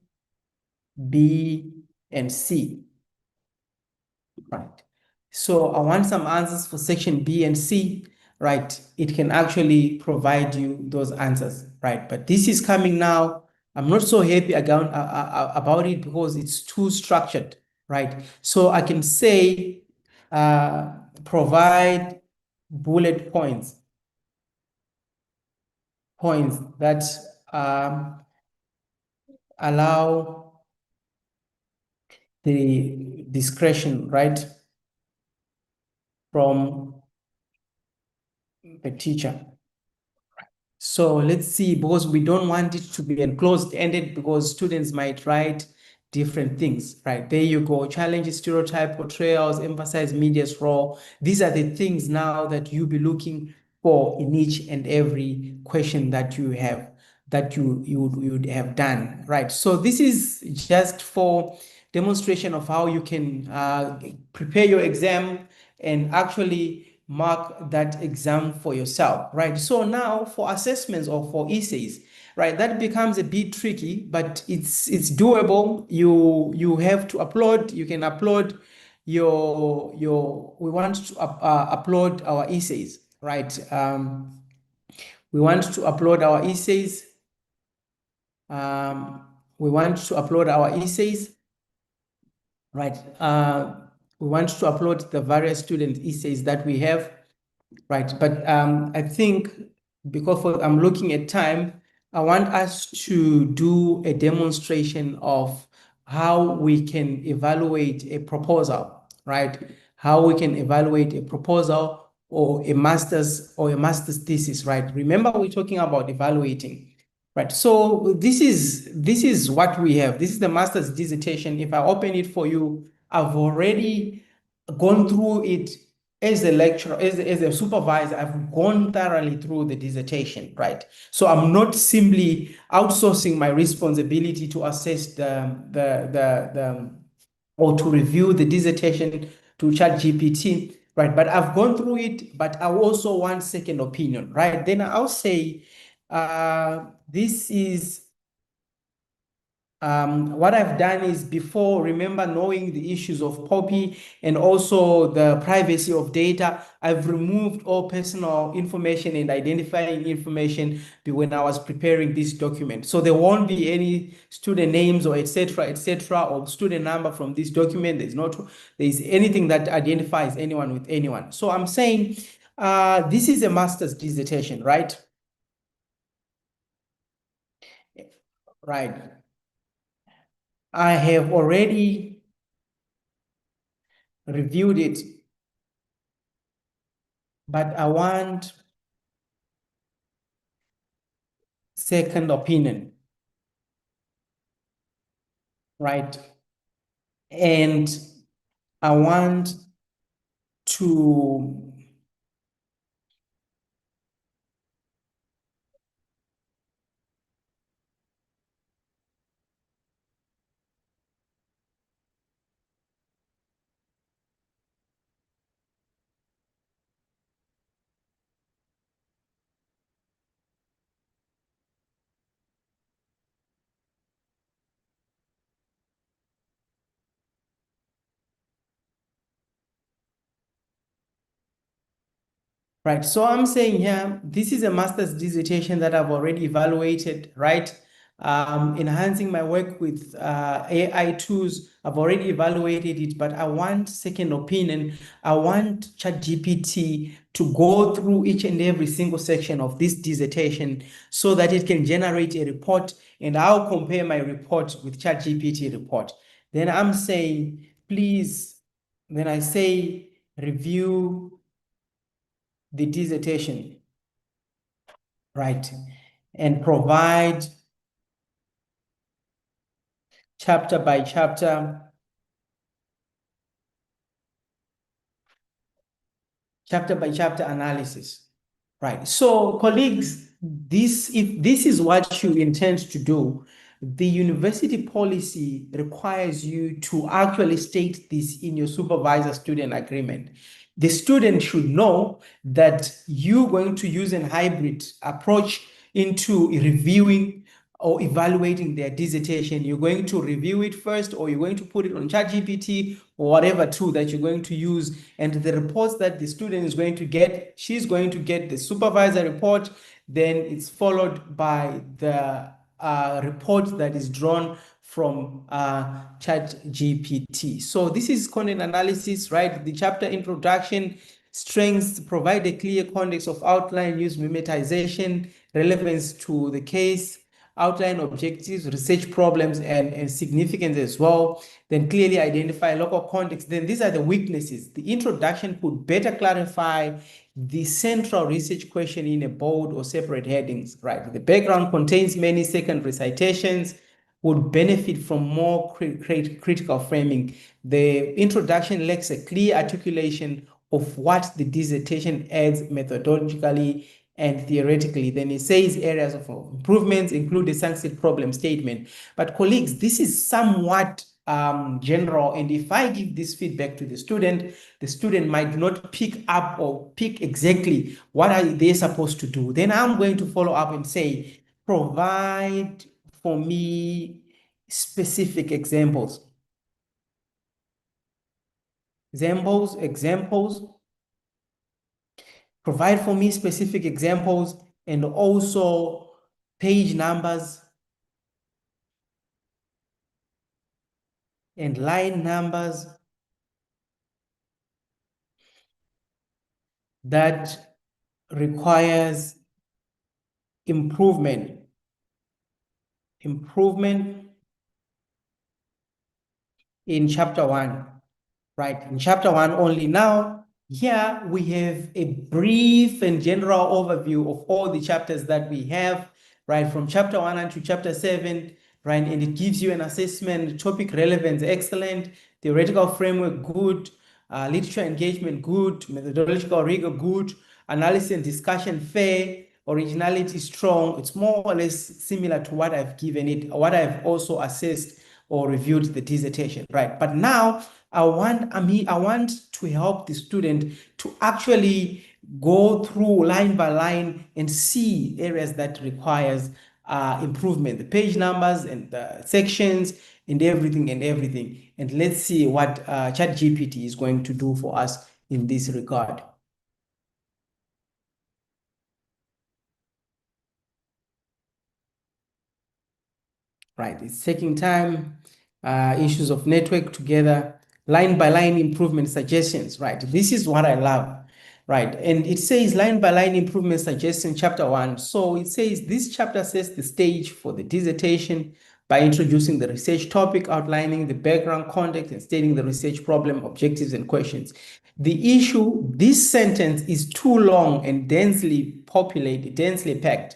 B and C. Right. So I want some answers for section B and C, right? It can actually provide you those answers, right? But this is coming now. I'm not so happy about it because it's too structured, right? So I can say provide bullet points that allow the discretion, right, from the teacher. So let's see, because we don't want it to be enclosed-ended, because students might write different things, right? There you go. Challenge stereotype portrayals, emphasize media's role. These are the things now that you'll be looking for in each and every question that you have, that you'd have done, right? So this is just for demonstration of how you can prepare your exam and actually mark that exam for yourself, right? So now for assessments or for essays, right, that becomes a bit tricky, but it's doable. You have to upload. You can upload your. We want to upload our essays, right? We want to upload our essays. We want to upload our essays, right? We want to upload the various student essays that we have, right? But I think because I'm looking at time, I want us to do a demonstration of how we can evaluate a proposal, right? How we can evaluate a proposal or a master's thesis, right? Remember, we're talking about evaluating, right? So this is what we have. This is the master's dissertation. If I open it for you, I've already gone through it as a lecturer, as a supervisor. I've gone thoroughly through the dissertation, right? So I'm not simply outsourcing my responsibility to assess or to review the dissertation to ChatGPT, right? But I've gone through it, but I also want second opinion, right? Then I'll say, this is what I've done is, before, remember, knowing the issues of POPI and also the privacy of data, I've removed all personal information and identifying information when I was preparing this document. So there won't be any student names or etc., or student number from this document. There's anything that identifies anyone with anyone. So I'm saying this is a master's dissertation, right? Right. I have already reviewed it, but I want second opinion, right? And I want to right. So I'm saying here, this is a master's dissertation that I've already evaluated, right? Enhancing my work with AI tools, I've already evaluated it, but I want second opinion. I want ChatGPT to go through each and every single section of this dissertation so that it can generate a report, and I'll compare my report with ChatGPT report. Then I'm saying, please, when I say review the dissertation, right, and provide chapter by chapter analysis, right? So colleagues, if this is what you intend to do, the university policy requires you to actually state this in your supervisor-student agreement. The student should know that you're going to use a hybrid approach into reviewing or evaluating their dissertation. You're going to review it first, or you're going to put it on ChatGPT or whatever tool that you're going to use. And the reports that the student is going to get, she's going to get the supervisor report, then it's followed by the report that is drawn from ChatGPT. So this is content analysis, right? The chapter introduction, strengths, provide a clear context of outline, use mimetization, relevance to the case, outline objectives, research problems, and significance as well. Then clearly identify local context. Then these are the weaknesses. The introduction could better clarify the central research question in a bold or separate headings, right? The background contains many secondary citations, would benefit from more critical framing. The introduction lacks a clear articulation of what the dissertation adds methodologically and theoretically. Then it says areas of improvements include the sunset problem statement. But colleagues, this is somewhat general. And if I give this feedback to the student might not pick up or pick exactly what are they supposed to do. Then I'm going to follow up and say, provide for me specific examples. Examples. Provide for me specific examples and also page numbers and line numbers that requires improvement in chapter 1, right? In chapter 1 only. Now, here we have a brief and general overview of all the chapters that we have, right? From chapter 1 to chapter 7, right? And it gives you an assessment, topic relevance, excellent, theoretical framework, good, literature engagement, good, methodological rigor, good, analysis and discussion, fair, originality, strong. It's more or less similar to what I've given it, what I've also assessed or reviewed the dissertation, right? But now I want to help the student to actually go through line by line and see areas that requires improvement, the page numbers and the sections and everything. And let's see what ChatGPT is going to do for us in this regard. Right, it's taking time, issues of network together, line by line improvement suggestions, right? This is what I love, right? And it says line by line improvement suggestion, chapter 1. So it says this chapter sets the stage for the dissertation by introducing the research topic, outlining the background context, and stating the research problem, objectives, and questions. The issue, this sentence is too long and densely populated, densely packed.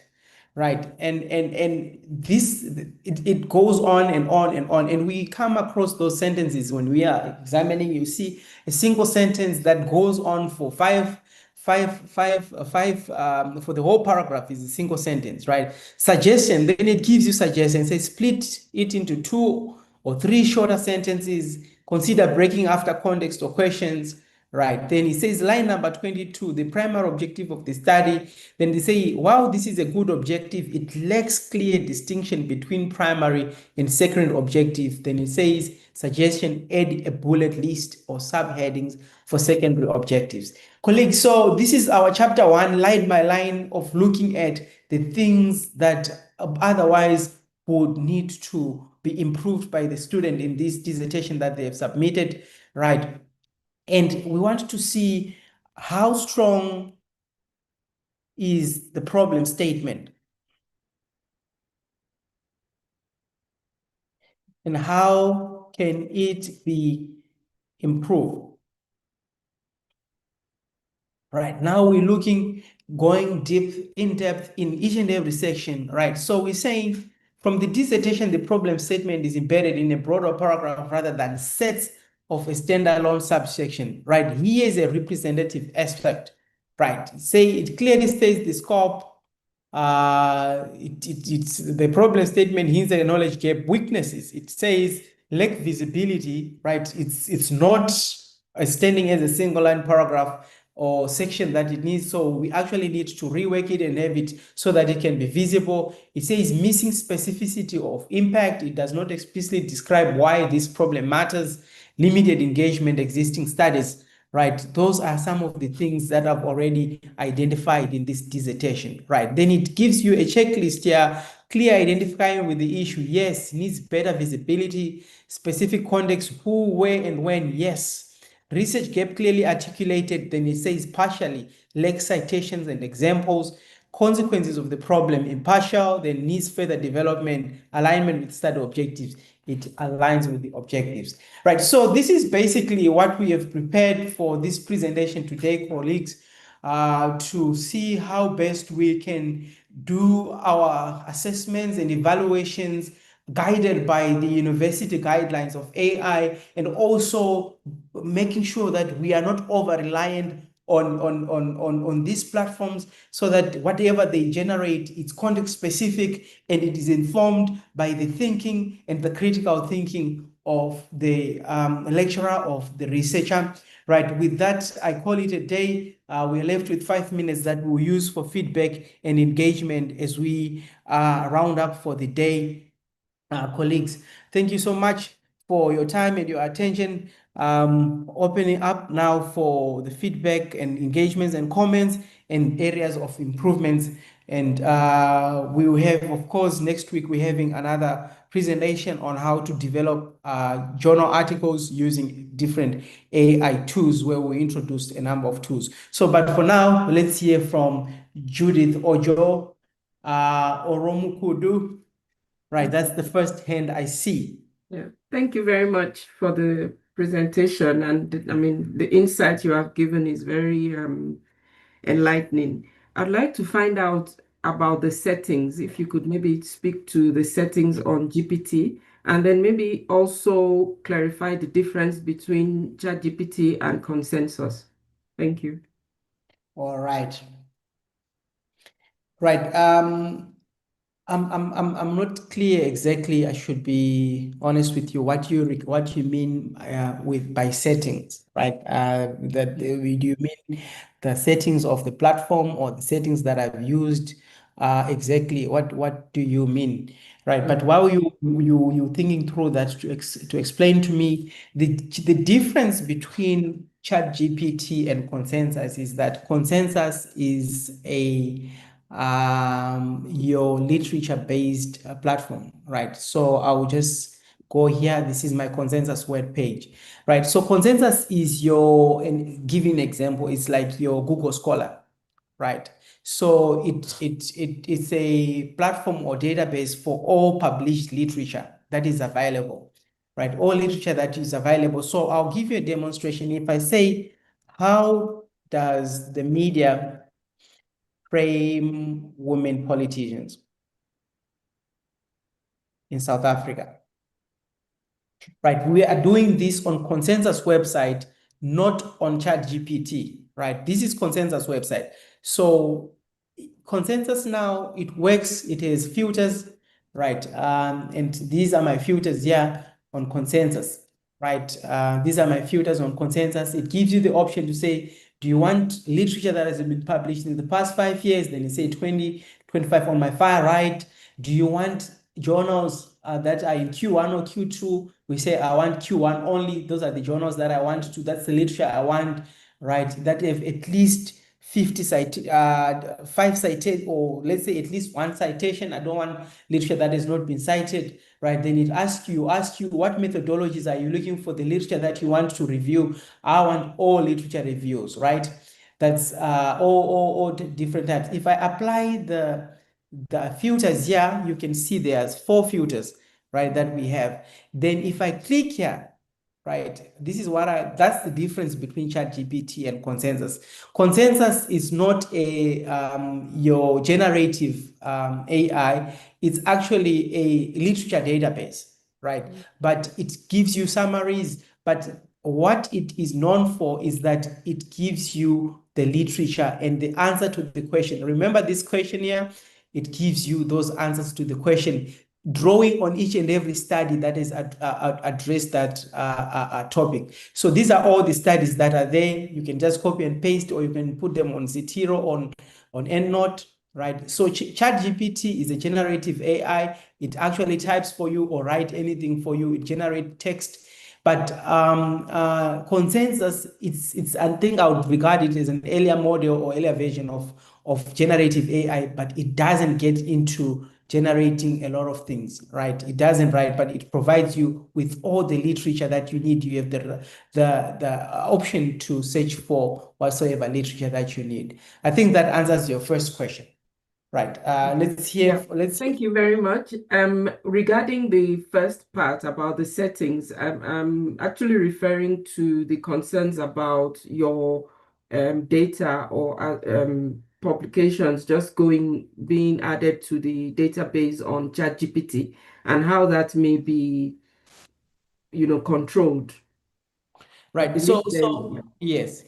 Right, and this it goes on and on and on, and we come across those sentences when we are examining. You see a single sentence that goes on for five for the whole paragraph is a single sentence, right? Suggestion, then it gives you suggestions, say split it into 2 or 3 shorter sentences, consider breaking after context or questions. Right, then it says line number 22, the primary objective of the study. Then they say, wow, this is a good objective. It lacks clear distinction between primary and secondary objective. Then it says, suggestion, add a bullet list or subheadings for secondary objectives. Colleagues, so this is our chapter 1, line by line of looking at the things that otherwise would need to be improved by the student in this dissertation that they have submitted, right? And we want to see how strong is the problem statement and how can it be improved. Right, now we're going deep, in depth in each and every section, right? So we're saying from the dissertation, the problem statement is embedded in a broader paragraph rather than sets of a standalone subsection, right? Here is a representative aspect, right? Say it clearly states the scope. It's the problem statement hints at a knowledge gap. Weaknesses, it says lack visibility, right? It's not standing as a single line paragraph or section that it needs. So we actually need to rework it and have it so that it can be visible. It says missing specificity of impact. It does not explicitly describe why this problem matters. Limited engagement, existing studies, right? Those are some of the things that I've already identified in this dissertation, right? Then it gives you a checklist here, clear identifying with the issue. Yes, needs better visibility, specific context, who, where, and when. Yes. Research gap clearly articulated, then it says partially, lacks citations and examples, consequences of the problem, impartial, then needs further development, alignment with study objectives. It aligns with the objectives, right? So this is basically what we have prepared for this presentation today, colleagues, to see how best we can do our assessments and evaluations guided by the university guidelines of AI, and also making sure that we are not over-reliant on these platforms, so that whatever they generate, it's context specific and it is informed by the thinking and the critical thinking of the lecturer, of the researcher. Right, with that, I call it a day. We're left with 5 minutes that we'll use for feedback and engagement as we round up for the day. Colleagues, thank you so much for your time and your attention. Opening up now for the feedback and engagements and comments and areas of improvements. And we will have, of course, next week we're having another presentation on how to develop journal articles using different AI tools, where we introduced a number of tools. So, but for now, let's hear from Judith Ojo, Oromukudu. Right, that's the first hand I see. Yeah, thank you very much for the presentation. And I mean, the insight you have given is very enlightening. I'd like to find out about the settings. If you could maybe speak to the settings on GPT, and then maybe also clarify the difference between ChatGPT and consensus. Thank you. All right. Right. I'm not clear exactly. I should be honest with you. What you mean with by settings, right? Do you mean the settings of the platform or the settings that I've used? Exactly. What do you mean, right? But while you thinking through that, to explain to me the difference between ChatGPT and consensus is that consensus is your literature-based platform, right? So I will just go here. This is my consensus web page, right? So consensus is your, and giving an example, it's like your Google Scholar, right? So it's a platform or database for all published literature that is available, right? All literature that is available. So I'll give you a demonstration. If I say, how does the media frame women politicians in South Africa? Right, we are doing this on Consensus website, not on ChatGPT, right? This is Consensus website. So Consensus now, it works, it has filters, right? And these are my filters here on Consensus, right? These are my filters on Consensus. It gives you the option to say, do you want literature that has been published in the past 5 years? Then you say 20, 25 on my far right. Do you want journals that are in Q1 or Q2? We say I want Q1 only. Those are the journals that I want to, that's the literature I want, right? That have at least 5 cited, or let's say at least 1 citation. I don't want literature that has not been cited, right? Then it asks you what methodologies are you looking for the literature that you want to review. I want all literature reviews, right? That's all different types. If I apply the filters here, you can see there's 4 filters, right, that we have. Then if I click here, right, this is that's the difference between ChatGPT and Consensus. Consensus is not your generative AI. It's actually a literature database, right? But it gives you summaries. But what it is known for is that it gives you the literature and the answer to the question. Remember this question here? It gives you those answers to the question, drawing on each and every study that is addressed that topic. So these are all the studies that are there. You can just copy and paste, or you can put them on Zotero, on EndNote, right? So ChatGPT is a generative AI. It actually types for you or write anything for you. It generates text. But Consensus, I think I would regard it as an earlier model or earlier version of generative AI, but it doesn't get into generating a lot of things, right? It doesn't, right? But it provides you with all the literature that you need. You have the option to search for whatsoever literature that you need. I think that answers your first question. Right. Let's hear. Yeah. Thank you very much. Regarding the first part about the settings, I'm actually referring to the concerns about your data or publications just being added to the database on ChatGPT, and how that may be, controlled. Right. So yes.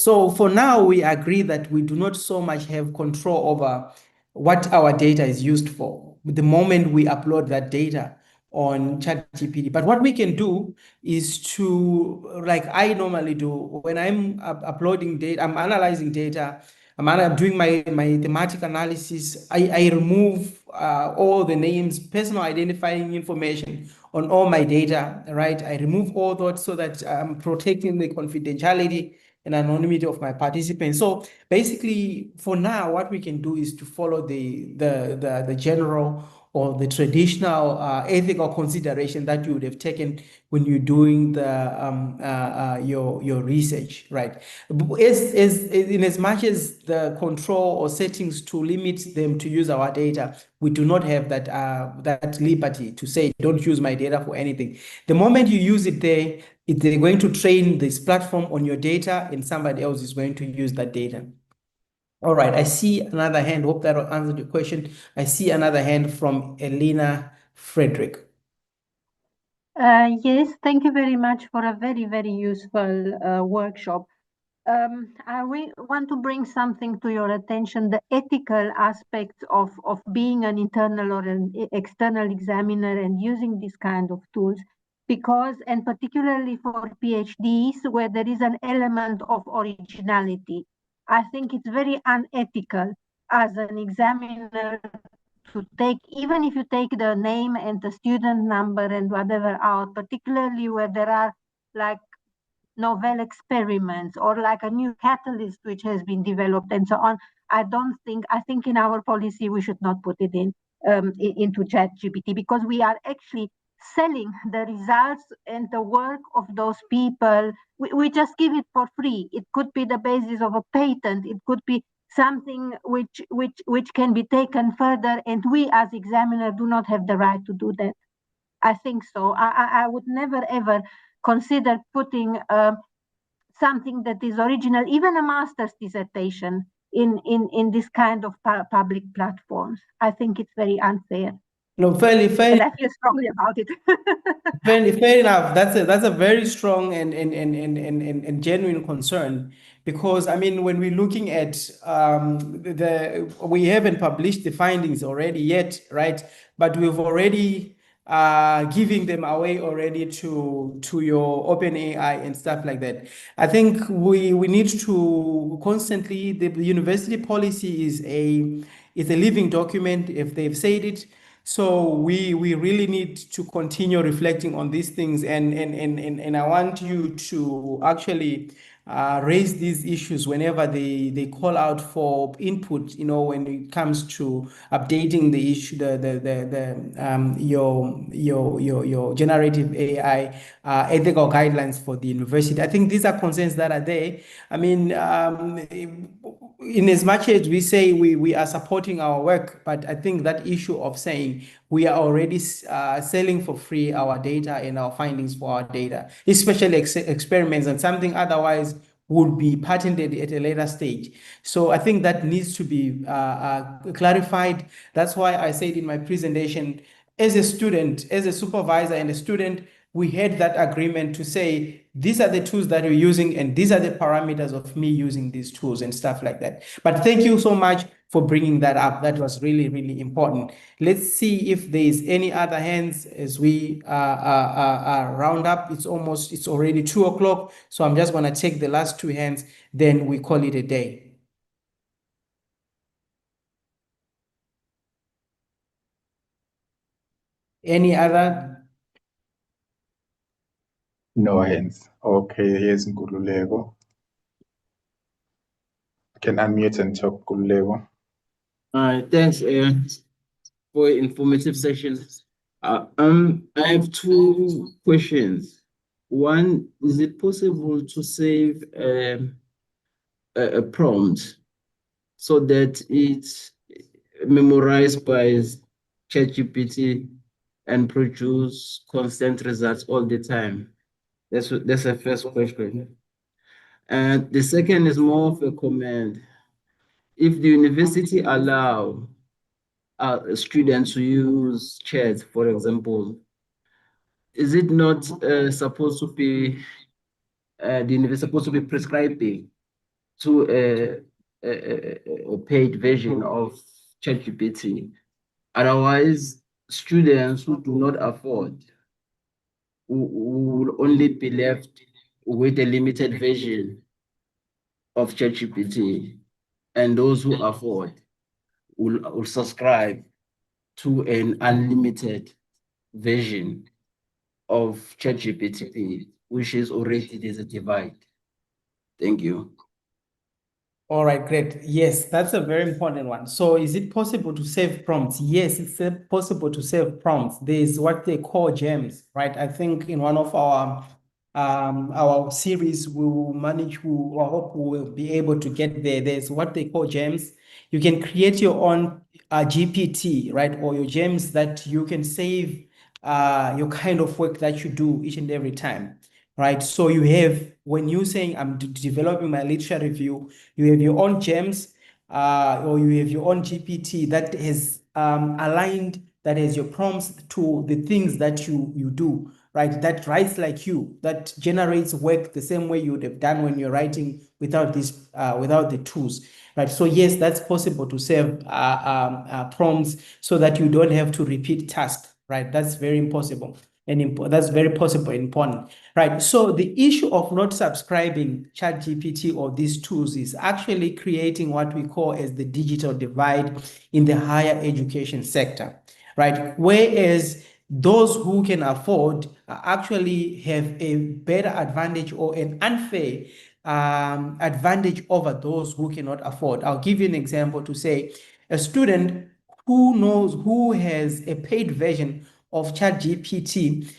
So for now, we agree that we do not so much have control over what our data is used for. The moment we upload that data, on ChatGPT. But what we can do is to, like I normally do, when I'm uploading data, I'm analyzing data, I'm doing my thematic analysis, I remove all the names, personal identifying information on all my data, right? I remove all that so that I'm protecting the confidentiality and anonymity of my participants. So basically, for now, what we can do is to follow the general or the traditional ethical consideration that you would have taken when you're doing your research, right? In as much as the control or settings to limit them to use our data, we do not have that liberty to say don't use my data for anything. The moment you use it there, they're going to train this platform on your data, and somebody else is going to use that data. All right, I see another hand. Hope that answered your question. I see another hand from Elena Frederick. Yes, thank you very much for a very, very useful workshop. I want to bring something to your attention, the ethical aspects of being an internal or an external examiner and using this kind of tools, because, and particularly for PhDs, where there is an element of originality, I think it's very unethical as an examiner to take, even if you take the name and the student number and whatever out, particularly where there are like novel experiments or like a new catalyst which has been developed and so on. I think in our policy we should not put it into ChatGPT, because we are actually selling the results and the work of those people. We just give it for free. It could be the basis of a patent. It could be something which can be taken further, and we as examiner do not have the right to do that. I think so. I would never ever consider putting something that is original, even a master's dissertation, in this kind of public platforms. I think it's very unfair. No, fairly, and I feel strongly about it. fair enough. That's a very strong and genuine concern, because I mean, when we're looking at we haven't published the findings already yet, right? But we've already giving them away already to your OpenAI and stuff like that. I think we need to constantly, the university policy is a living document. If they've said it, so we really need to continue reflecting on these things, and I want you to actually raise these issues whenever they call out for input, you know, when it comes to updating the issue, your generative AI ethical guidelines for the university. I think these are concerns that are there. I mean, in as much as we say we are supporting our work, but I think that issue of saying we are already selling for free our data and our findings for our data, especially experiments, and something otherwise would be patented at a later stage. So I think that needs to be clarified. That's why I said in my presentation, as a student, as a supervisor and a student, we had that agreement to say, these are the tools that we're using, and these are the parameters of me using these tools and stuff like that. But thank you so much for bringing that up. That was really, really important. Let's see if there's any other hands as we round up. It's already 2:00. So I'm just gonna take the last two hands, then we call it a day. Any other? No hands. Okay, here's Nkululeko. You can unmute and talk, Nkululeko. Thanks for informative sessions. I have two questions. One, is it possible to save a prompt so that it's memorized by ChatGPT and produce constant results all the time? That's the first question. And the second is more of a comment. If the university allow students to use chat, for example, is it not supposed to be the university supposed to be prescribing to a paid version of ChatGPT? Otherwise, students who do not afford, who will only be left with a limited version of ChatGPT, and those who afford will subscribe to an unlimited version of ChatGPT, which is already there's a divide. Thank you. All right, great. Yes, that's a very important one. So is it possible to save prompts? Yes, it's possible to save prompts. There's what they call gems, right? I think in one of our series, we will manage, I hope we will be able to get there. There's what they call gems. You can create your own GPT, right? Or your gems that you can save your kind of work that you do each and every time, right? So you have, when you're saying I'm developing my literature review, you have your own gems, or you have your own GPT that has aligned, that has your prompts to the things that you do, right? That writes like you, that generates work the same way you would have done when you're writing without this, without the tools, right? So yes, that's possible to save prompts so that you don't have to repeat tasks, right? That's very impossible. And that's very possible and important, right? So the issue of not subscribing ChatGPT or these tools is actually creating what we call as the digital divide in the higher education sector, right? Whereas those who can afford actually have a better advantage or an unfair advantage over those who cannot afford. I'll give you an example to say a student who has a paid version of ChatGPT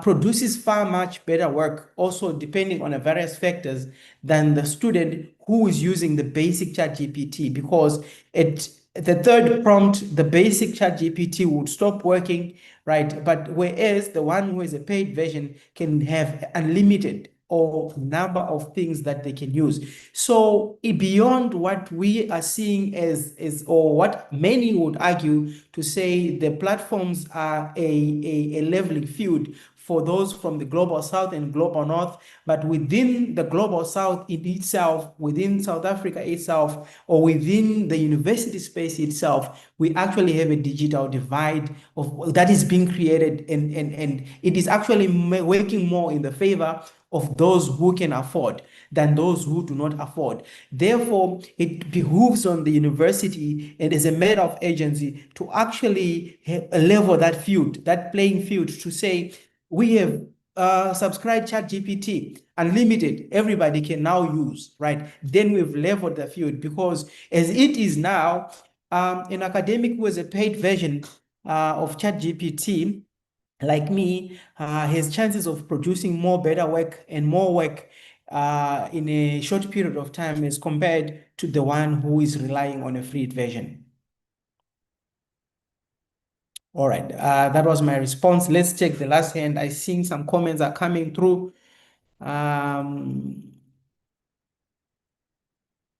produces far much better work, also depending on various factors, than the student who is using the basic ChatGPT, because the third prompt, the basic ChatGPT would stop working, right? But whereas the one who has a paid version can have unlimited or number of things that they can use. So beyond what we are seeing as or what many would argue to say the platforms are a leveling field for those from the global south and global north, but within the global south in itself, within South Africa itself, or within the university space itself, we actually have a digital divide that is being created, and it is actually working more in the favor of those who can afford than those who do not afford. Therefore, it behooves on the university and as a matter of agency to actually level that field, that playing field, to say we have subscribed ChatGPT unlimited, everybody can now use, right? Then we've leveled the field, because as it is now, an academic who has a paid version of ChatGPT, like me, has chances of producing more better work and more work in a short period of time as compared to the one who is relying on a free version. All right, that was my response. Let's check the last hand. I think some comments are coming through.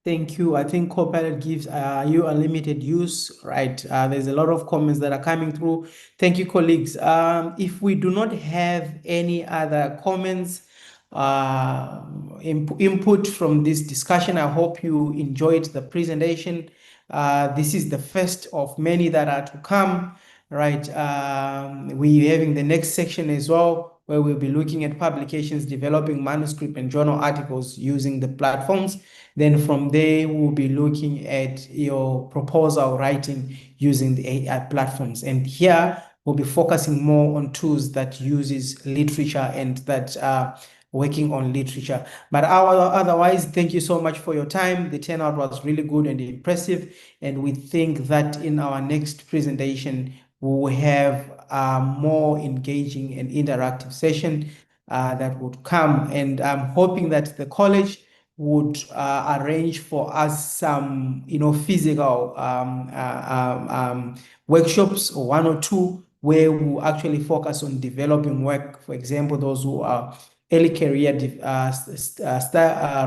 Thank you. I think Copilot gives you unlimited use, right? There's a lot of comments that are coming through. Thank you, colleagues. If we do not have any other comments, input from this discussion, I hope you enjoyed the presentation. This is the first of many that are to come, right? We're having the next section as well, where we'll be looking at publications, developing manuscript and journal articles using the platforms. Then from there, we'll be looking at your proposal writing using the AI platforms. And here, we'll be focusing more on tools that uses literature and that are working on literature. But otherwise, thank you so much for your time. The turnout was really good and impressive. And we think that in our next presentation, we will have a more engaging and interactive session that would come. And I'm hoping that the college would arrange for us some, physical workshops, or one or two, where we actually focus on developing work. For example, those who are early career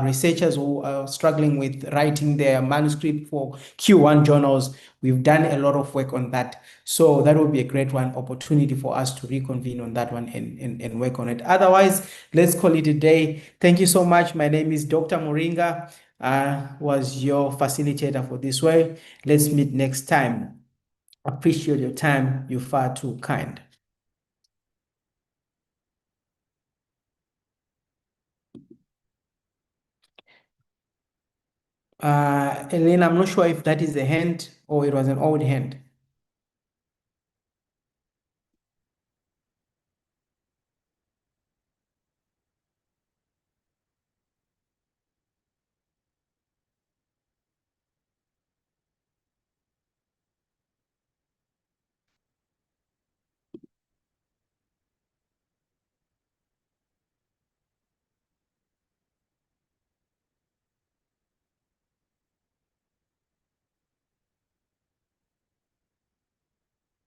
researchers who are struggling with writing their manuscript for Q1 journals. We've done a lot of work on that. So that would be a great opportunity for us to reconvene on that one and work on it. Otherwise, let's call it a day. Thank you so much. My name is Dr. Moringa, was your facilitator for this way. Let's meet next time. appreciate your time. You're far too kind. Elaine, I'm not sure if that is a hand or it was an old hand.